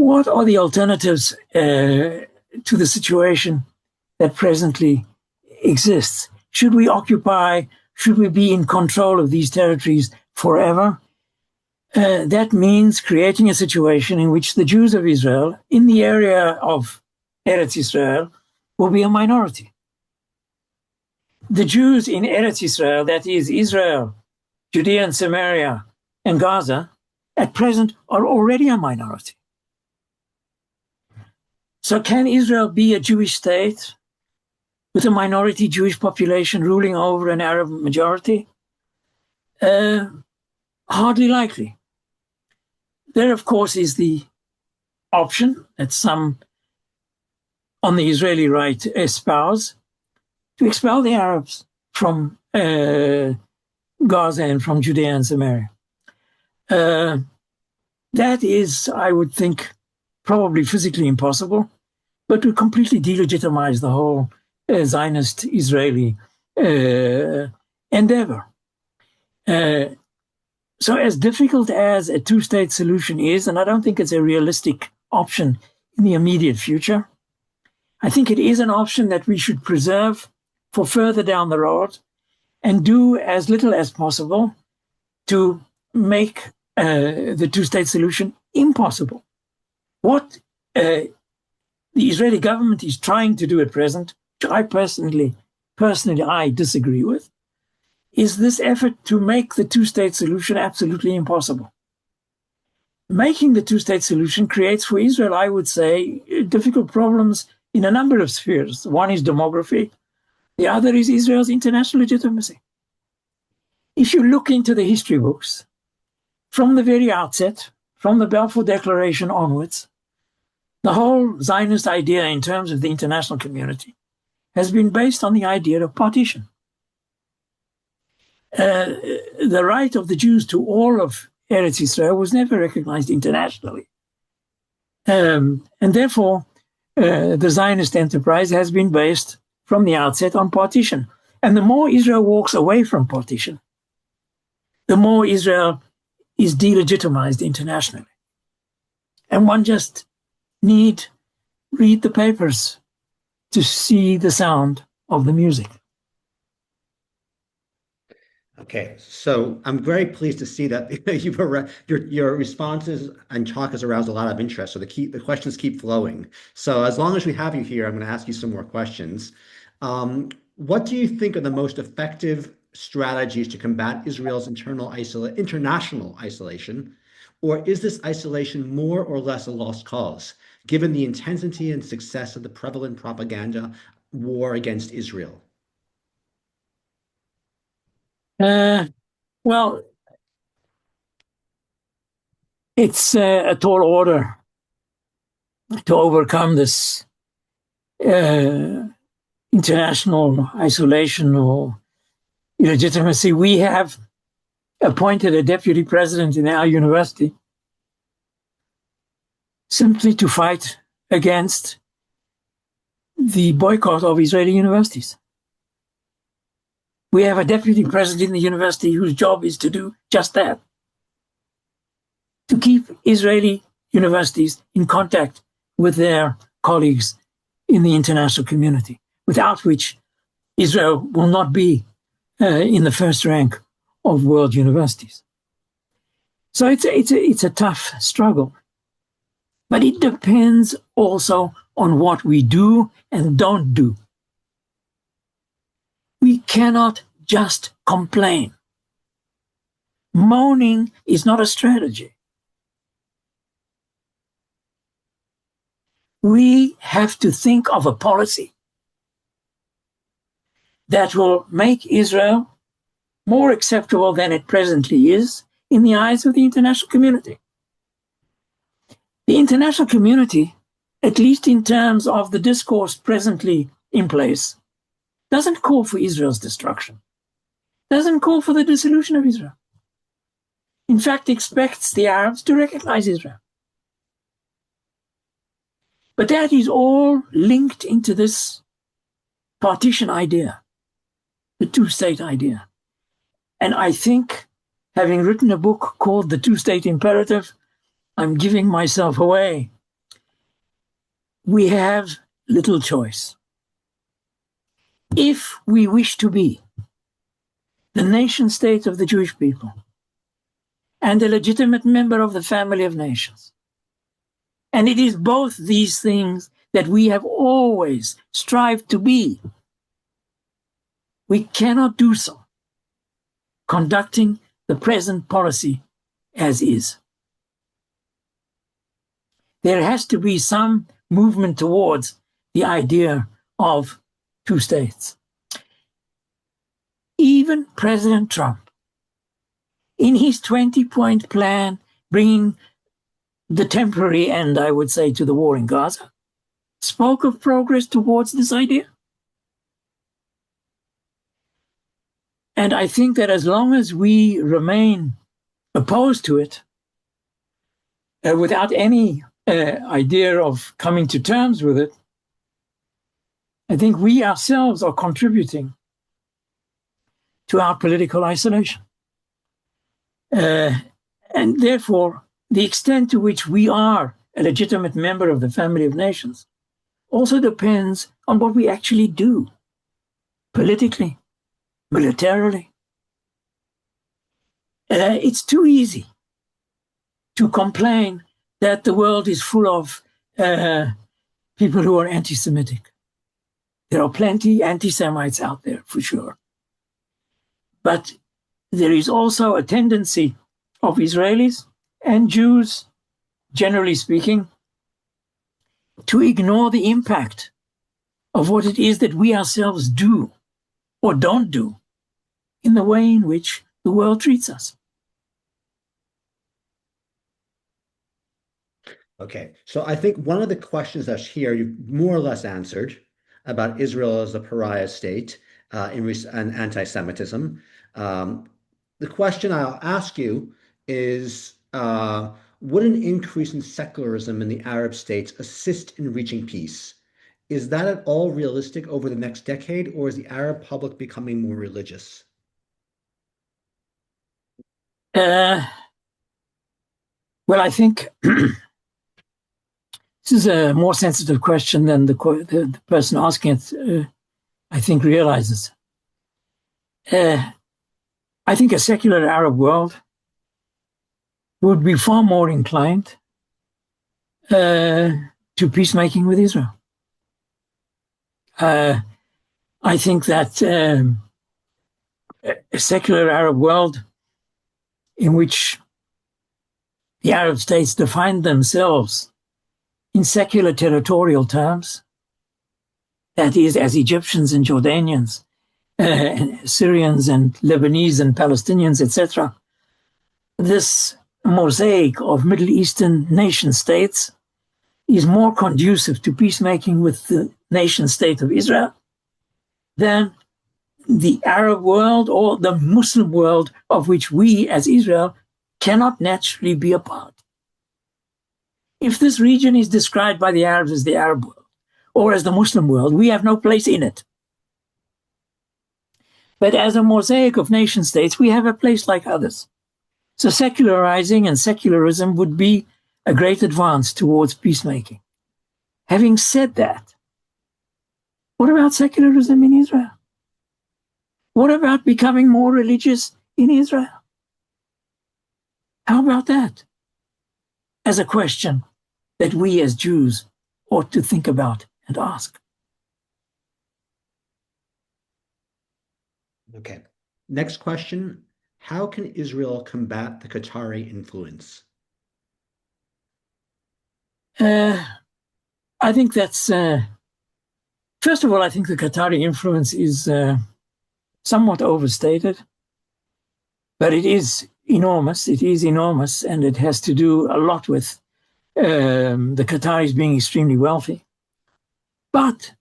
what are the alternatives to the situation that presently exists? Should we occupy? Should we be in control of these territories forever? That means creating a situation in which the Jews of Israel, in the area of Eretz Israel, will be a minority. The Jews in Eretz Israel, that is Israel, Judea and Samaria, and Gaza, at present are already a minority. So can Israel be a Jewish state with a minority Jewish population ruling over an Arab majority? Hardly likely. There, of course, is the option that some on the Israeli right espouse to expel the Arabs from Gaza and from Judea and Samaria. That is, I would think, probably physically impossible, but would completely delegitimize the whole Zionist Israeli endeavor. So as difficult as a two-state solution is, and I don't think it's a realistic option in the immediate future, I think it is an option that we should preserve for further down the road and do as little as possible to make the two-state solution impossible. What the Israeli government is trying to do at present, which I personally I disagree with, is this effort to make the two-state solution absolutely impossible. Making the two-state solution creates for Israel, I would say, difficult problems in a number of spheres. One is demography. The other is Israel's international legitimacy. If you look into the history books, from the very outset, from the Balfour Declaration onwards, the whole Zionist idea in terms of the international community has been based on the idea of partition. The right of the Jews to all of Eretz Israel was never recognized internationally. And therefore, the Zionist enterprise has been based from the outset on partition. And the more Israel walks away from partition, the more Israel is delegitimized internationally. And one just need read the papers to see the sound of the music. Okay, so I'm very pleased to see that your responses and talk has aroused a lot of interest. So the questions keep flowing. So as long as we have you here, I'm going to ask you some more questions. What do you think are the most effective strategies to combat Israel's international isolation? Or is this isolation more or less a lost cause, given the intensity and success of the prevalent propaganda war against Israel? Well, it's a tall order to overcome this international isolation or illegitimacy. We have appointed a deputy president in our university simply to fight against the boycott of Israeli universities. We have a deputy president in the university whose job is to do just that, to keep Israeli universities in contact with their colleagues in the international community, without which Israel will not be in the first rank of world universities. So it's a tough struggle, but it depends also on what we do and don't do. We cannot just complain. Moaning is not a strategy. We have to think of a policy that will make Israel more acceptable than it presently is in the eyes of the international community. The international community, at least in terms of the discourse presently in place, doesn't call for Israel's destruction, doesn't call for the dissolution of Israel. In fact, expects the Arabs to recognize Israel. But that is all linked into this partition idea, the two-state idea. And I think, having written a book called The Two-State Imperative, I'm giving myself away we have little choice. If we wish to be the nation state of the Jewish people and a legitimate member of the family of nations, and it is both these things that we have always strived to be, we cannot do so conducting the present policy as is. There has to be some movement towards the idea of two states. Even President Trump, in his 20-point plan, bringing the temporary end, I would say, to the war in Gaza, spoke of progress towards this idea. And I think that as long as we remain opposed to it, without any idea of coming to terms with it, I think we ourselves are contributing to our political isolation. And therefore, the extent to which we are a legitimate member of the family of nations also depends on what we actually do politically, militarily. It's too easy to complain that the world is full of people who are anti-Semitic. There are plenty anti-Semites out there, for sure. But there is also a tendency of Israelis and Jews, generally speaking, to ignore the impact of what it is that we ourselves do or don't do in the way in which the world treats us. Okay, so I think one of the questions that's here you've more or less answered about Israel as a pariah state and anti-Semitism. The question I'll ask you is, would an increase in secularism in the Arab states assist in reaching peace? Is that at all realistic over the next decade, or is the Arab public becoming more religious? Well, I think this is a more sensitive question than the person asking it, I think, realizes. I think a secular Arab world would be far more inclined to peacemaking with Israel. I think that a secular Arab world in which the Arab states define themselves in secular territorial terms, that is, as Egyptians and Jordanians, Syrians and Lebanese and Palestinians, etc., this mosaic of Middle Eastern nation states is more conducive to peacemaking with the nation state of Israel than the Arab world or the Muslim world, of which we as Israel cannot naturally be a part. If this region is described by the Arabs as the Arab world or as the Muslim world, we have no place in it. But as a mosaic of nation states, we have a place like others. So secularizing and secularism would be a great advance towards peacemaking. Having said that, what about secularism in Israel? What about becoming more religious in Israel? How about that as a question that we as Jews ought to think about and ask? Okay. Next question. How can Israel combat the Qatari influence? I think that's, first of all, I think the Qatari influence is somewhat overstated, but it is enormous. It is enormous, and it has to do a lot with the Qataris being extremely wealthy. But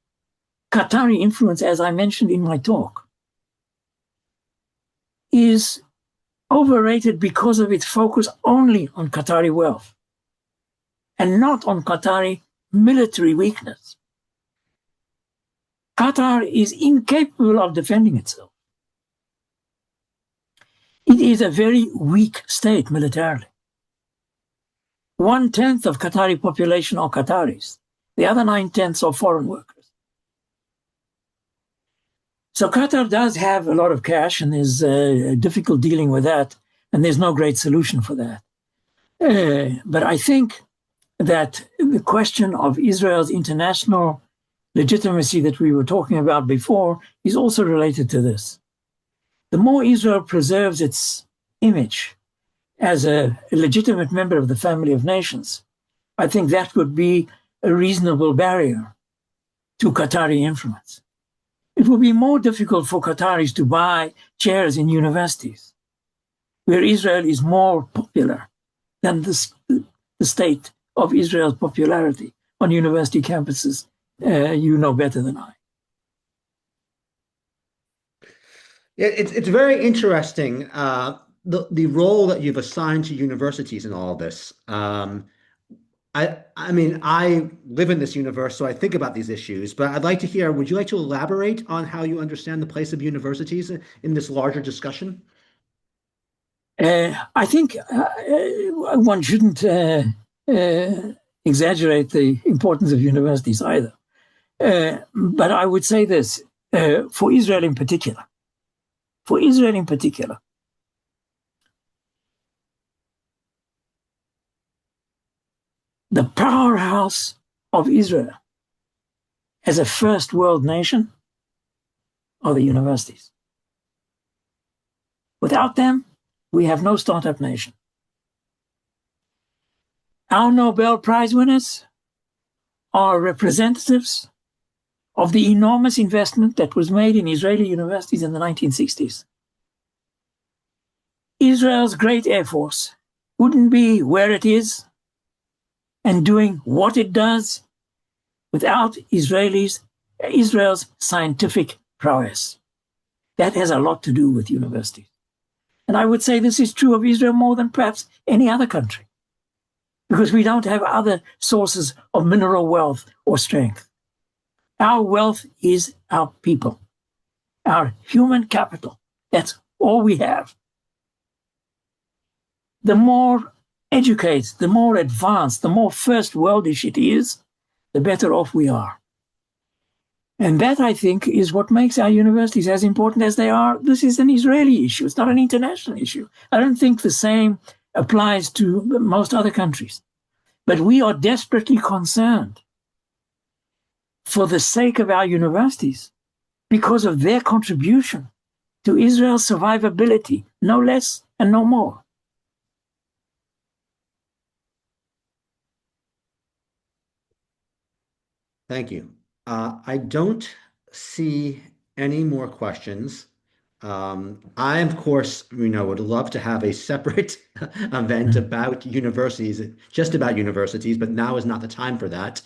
Qatari influence, as I mentioned in my talk, is overrated because of its focus only on Qatari wealth and not on Qatari military weakness. Qatar is incapable of defending itself. It is a very weak state militarily. 1/10 of Qatari population are Qataris. The other 9/10 are foreign workers. So Qatar does have a lot of cash, and there's difficult dealing with that, and there's no great solution for that. But I think that the question of Israel's international legitimacy that we were talking about before is also related to this. The more Israel preserves its image as a legitimate member of the family of nations, I think that would be a reasonable barrier to Qatari influence. It would be more difficult for Qataris to buy chairs in universities, where Israel is more popular than the state of Israel's popularity on university campuses. You know better than I. Yeah, it's very interesting, the role that you've assigned to universities in all this. I mean, I live in this universe, so I think about these issues, but I'd like to hear, would you like to elaborate on how you understand the place of universities in this larger discussion? I think one shouldn't exaggerate the importance of universities either. But I would say this, for Israel in particular, the powerhouse of Israel as a first world nation are the universities. Without them, we have no startup nation. Our Nobel Prize winners are representatives of the enormous investment that was made in Israeli universities in the 1960s. Israel's great Air Force wouldn't be where it is and doing what it does without Israel's scientific prowess. That has a lot to do with universities. And I would say this is true of Israel more than perhaps any other country, because we don't have other sources of mineral wealth or strength. Our wealth is our people, our human capital. That's all we have. The more educated, the more advanced, the more first worldish it is, the better off we are. And that, I think, is what makes our universities as important as they are. This is an Israeli issue. It's not an international issue. I don't think the same applies to most other countries. But we are desperately concerned for the sake of our universities because of their contribution to Israel's survivability, no less and no more. Thank you. I don't see any more questions. I, of course, would love to have a separate event about universities, just about universities, but now is not the time for that.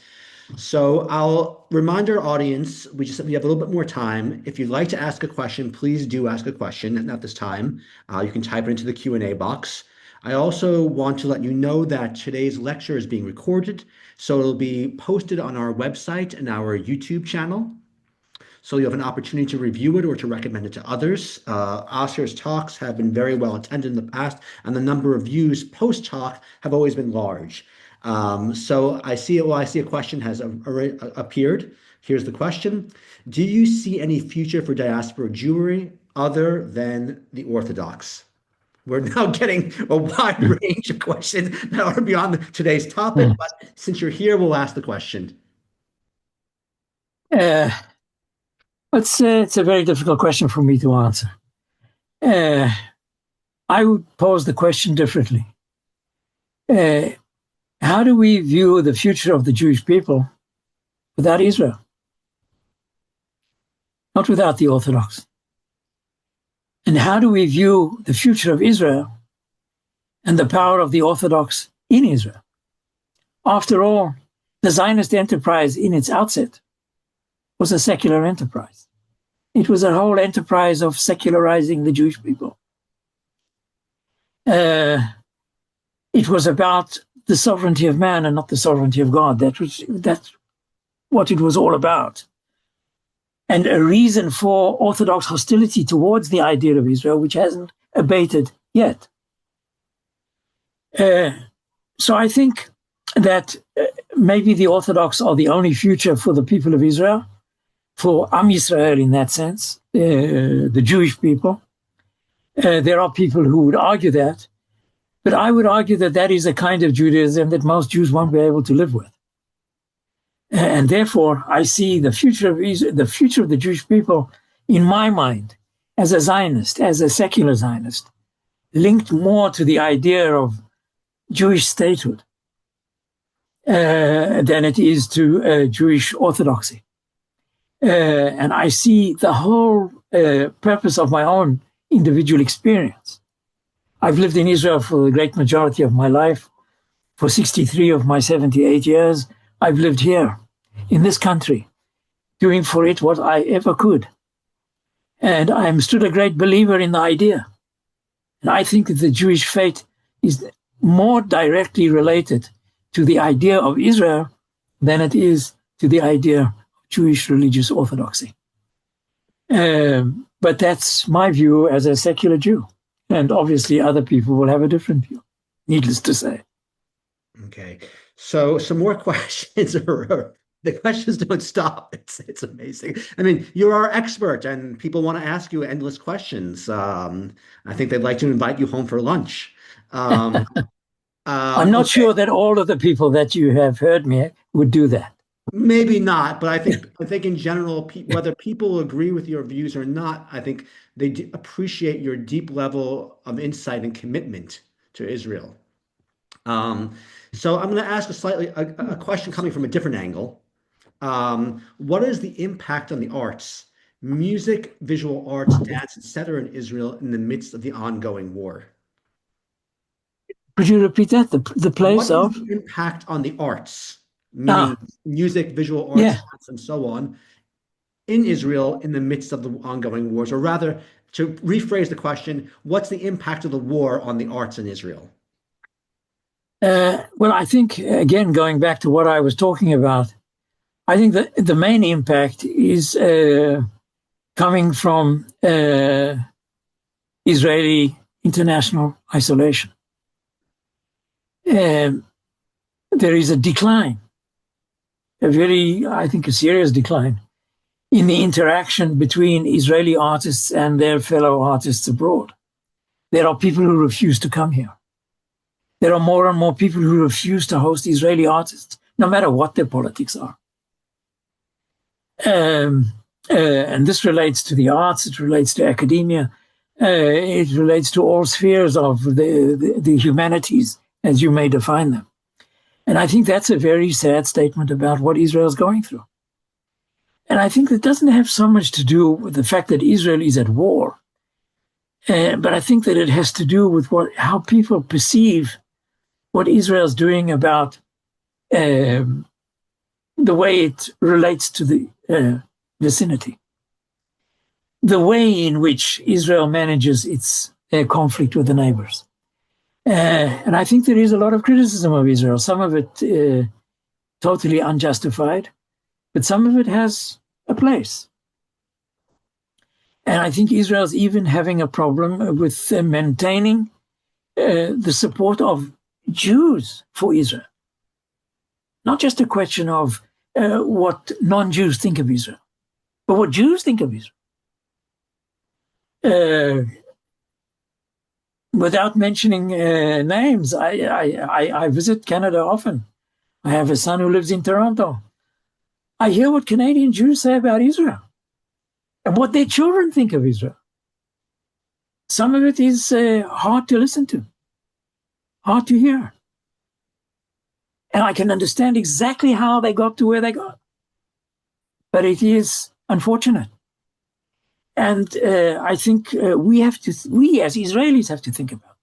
So I'll remind our audience, we have a little bit more time. If you'd like to ask a question, please do ask a question at this time. You can type it into the Q&A box. I also want to let you know that today's lecture is being recorded, so it'll be posted on our website and our YouTube channel. So you have an opportunity to review it or to recommend it to others. Asher's talks have been very well attended in the past, and the number of views post-talk have always been large. So I see a question has appeared. Here's the question. Do you see any future for diaspora Jewry other than the Orthodox? We're now getting a wide range of questions that are beyond today's topic, but since you're here, we'll ask the question. It's a very difficult question for me to answer. I would pose the question differently. How do we view the future of the Jewish people without Israel? Not without the Orthodox. And how do we view the future of Israel and the power of the Orthodox in Israel? After all, the Zionist enterprise in its outset was a secular enterprise. It was a whole enterprise of secularizing the Jewish people. It was about the sovereignty of man and not the sovereignty of God. That's what it was all about. And a reason for Orthodox hostility towards the idea of Israel, which hasn't abated yet. So I think that maybe the Orthodox are the only future for the people of Israel, for Am Yisrael in that sense, the Jewish people. There are people who would argue that, but I would argue that that is a kind of Judaism that most Jews won't be able to live with. And therefore, I see the future of Israel, the future of the Jewish people, in my mind, as a Zionist, as a secular Zionist, linked more to the idea of Jewish statehood than it is to Jewish orthodoxy. And I see the whole purpose of my own individual experience. I've lived in Israel for the great majority of my life. For 63 of my 78 years, I've lived here in this country, doing for it what I ever could. And I'm still a great believer in the idea. And I think that the Jewish faith is more directly related to the idea of Israel than it is to the idea of Jewish religious orthodoxy. But that's my view as a secular Jew. And obviously other people will have a different view, needless to say. Okay. So some more questions. The questions don't stop. It's amazing. I mean, you're our expert and people want to ask you endless questions. I think they'd like to invite you home for lunch. I'm not sure that all of the people that you have heard me would do that. Maybe not, but I think in general, whether people agree with your views or not, I think they appreciate your deep level of insight and commitment to Israel. So I'm going to ask a question coming from a different angle. What is the impact on the arts, music, visual arts, dance, etc. in Israel in the midst of the ongoing war? Could you repeat that? The place What of? is the impact on the arts, meaning music, visual arts, dance, and so on, in Israel in the midst of the ongoing wars? Or rather, to rephrase the question, what's the impact of the war on the arts in Israel? Well, I think, again, going back to what I was talking about, I think that the main impact is coming from Israeli international isolation. There is a decline, I think a serious decline, in the interaction between Israeli artists and their fellow artists abroad. There are people who refuse to come here. There are more and more people who refuse to host Israeli artists, no matter what their politics are. And this relates to the arts, it relates to academia, it relates to all spheres of the humanities, as you may define them. And I think that's a very sad statement about what Israel is going through. And I think that doesn't have so much to do with the fact that Israel is at war, but I think that it has to do with how people perceive what Israel's doing about the way it relates to the vicinity, the way in which Israel manages its conflict with the neighbors. And I think there is a lot of criticism of Israel, some of it totally unjustified, but some of it has a place. And I think Israel's even having a problem with maintaining the support of Jews for Israel. Not just a question of what non-Jews think of Israel, but what Jews think of Israel. Without mentioning names, I visit Canada often. I have a son who lives in Toronto. I hear what Canadian Jews say about Israel and what their children think of Israel. Some of it is hard to listen to, hard to hear. And I can understand exactly how they got to where they got. But it is unfortunate. And I think we as Israelis have to think about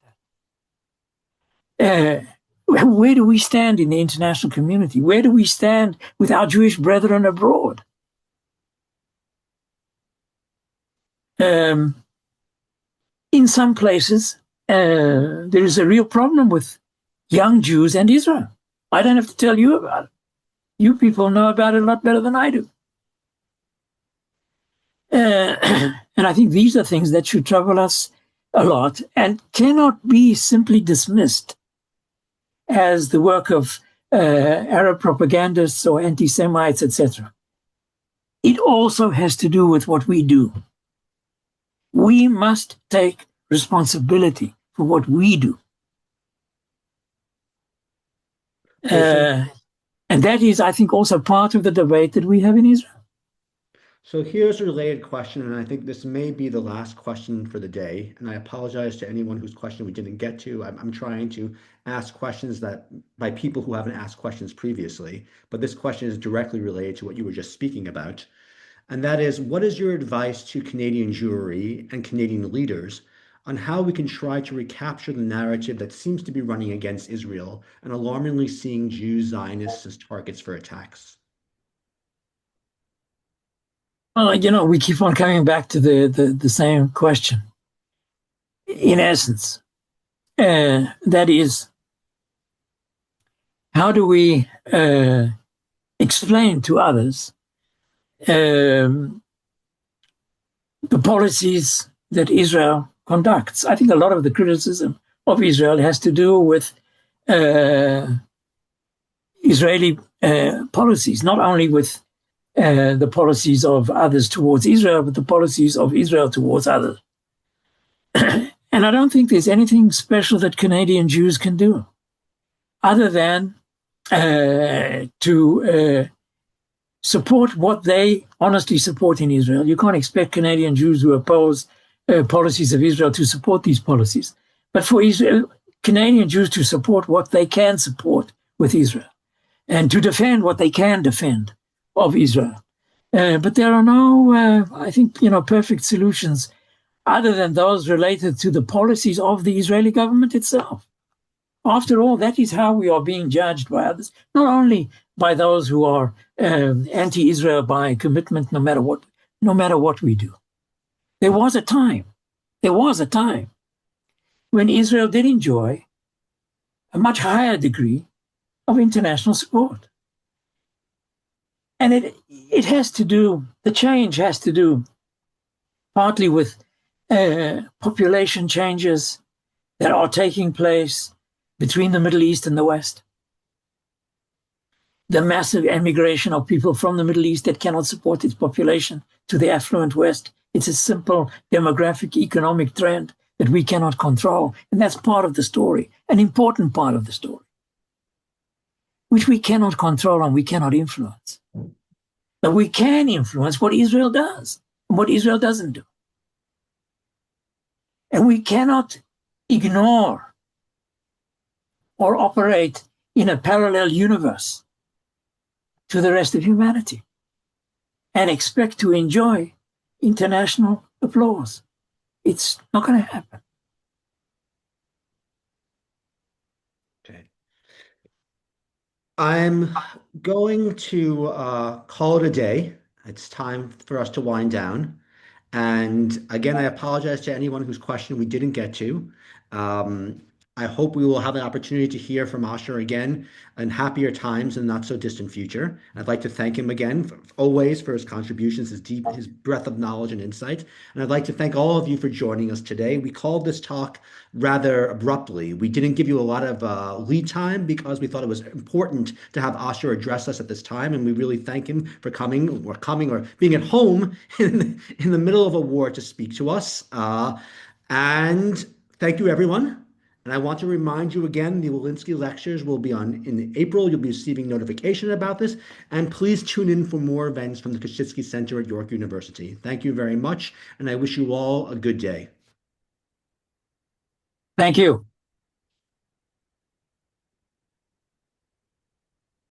that. Where do we stand in the international community? Where do we stand with our Jewish brethren abroad? In some places, there is a real problem with young Jews and Israel. I don't have to tell you about it. You people know about it a lot better than I do. And I think these are things that should trouble us a lot and cannot be simply dismissed as the work of Arab propagandists or anti-Semites, etc. It also has to do with what we do. We must take responsibility for what we do. And that is, I think, also part of the debate that we have in Israel. So here's a related question, and I think this may be the last question for the day. And I apologize to anyone whose question we didn't get to. I'm trying to ask questions that by people who haven't asked questions previously, but this question is directly related to what you were just speaking about. And that is, what is your advice to Canadian Jewry and Canadian leaders on how we can try to recapture the narrative that seems to be running against Israel and alarmingly seeing Jews, Zionists as targets for attacks? Well, we keep on coming back to the same question. In essence, that is, how do we explain to others the policies that Israel conducts? I think a lot of the criticism of Israel has to do with Israeli policies, not only with the policies of others towards Israel, but the policies of Israel towards others. And I don't think there's anything special that Canadian Jews can do other than to support what they honestly support in Israel. You can't expect Canadian Jews who oppose policies of Israel to support these policies. But for Israel, Canadian Jews to support what they can support with Israel and to defend what they can defend of Israel. But there are no, I think, perfect solutions other than those related to the policies of the Israeli government itself. After all, that is how we are being judged by others, not only by those who are anti-Israel by commitment, no matter what we do. There was a time when Israel did enjoy a much higher degree of international support. And it has to do, the change has to do partly with population changes that are taking place between the Middle East and the West. The massive emigration of people from the Middle East that cannot support its population to the affluent West. It's a simple demographic economic trend that we cannot control. And that's part of the story, an important part of the story, which we cannot control and we cannot influence. But we can influence what Israel does and what Israel doesn't do. And we cannot ignore or operate in a parallel universe to the rest of humanity and expect to enjoy international applause. It's not going to happen. Okay. I'm going to call it a day. It's time for us to wind down. And again, I apologize to anyone whose question we didn't get to. Um, I hope we will have an opportunity to hear from Asher again in happier times and not so distant future. I'd like to thank him again always for his contributions, his breadth of knowledge and insight. And I'd like to thank all of you for joining us today. We called this talk rather abruptly. We didn't give you a lot of lead time because we thought it was important to have Asher address us at this time. And we really thank him for coming or being at home in the middle of a war to speak to us. And thank you, everyone. And I want to remind you again, the Walensky lectures will be on in April. You'll be receiving notification about this. And please tune in for more events from the Koshitsky Center at York University. Thank you very much. And I wish you all a good day. Thank you.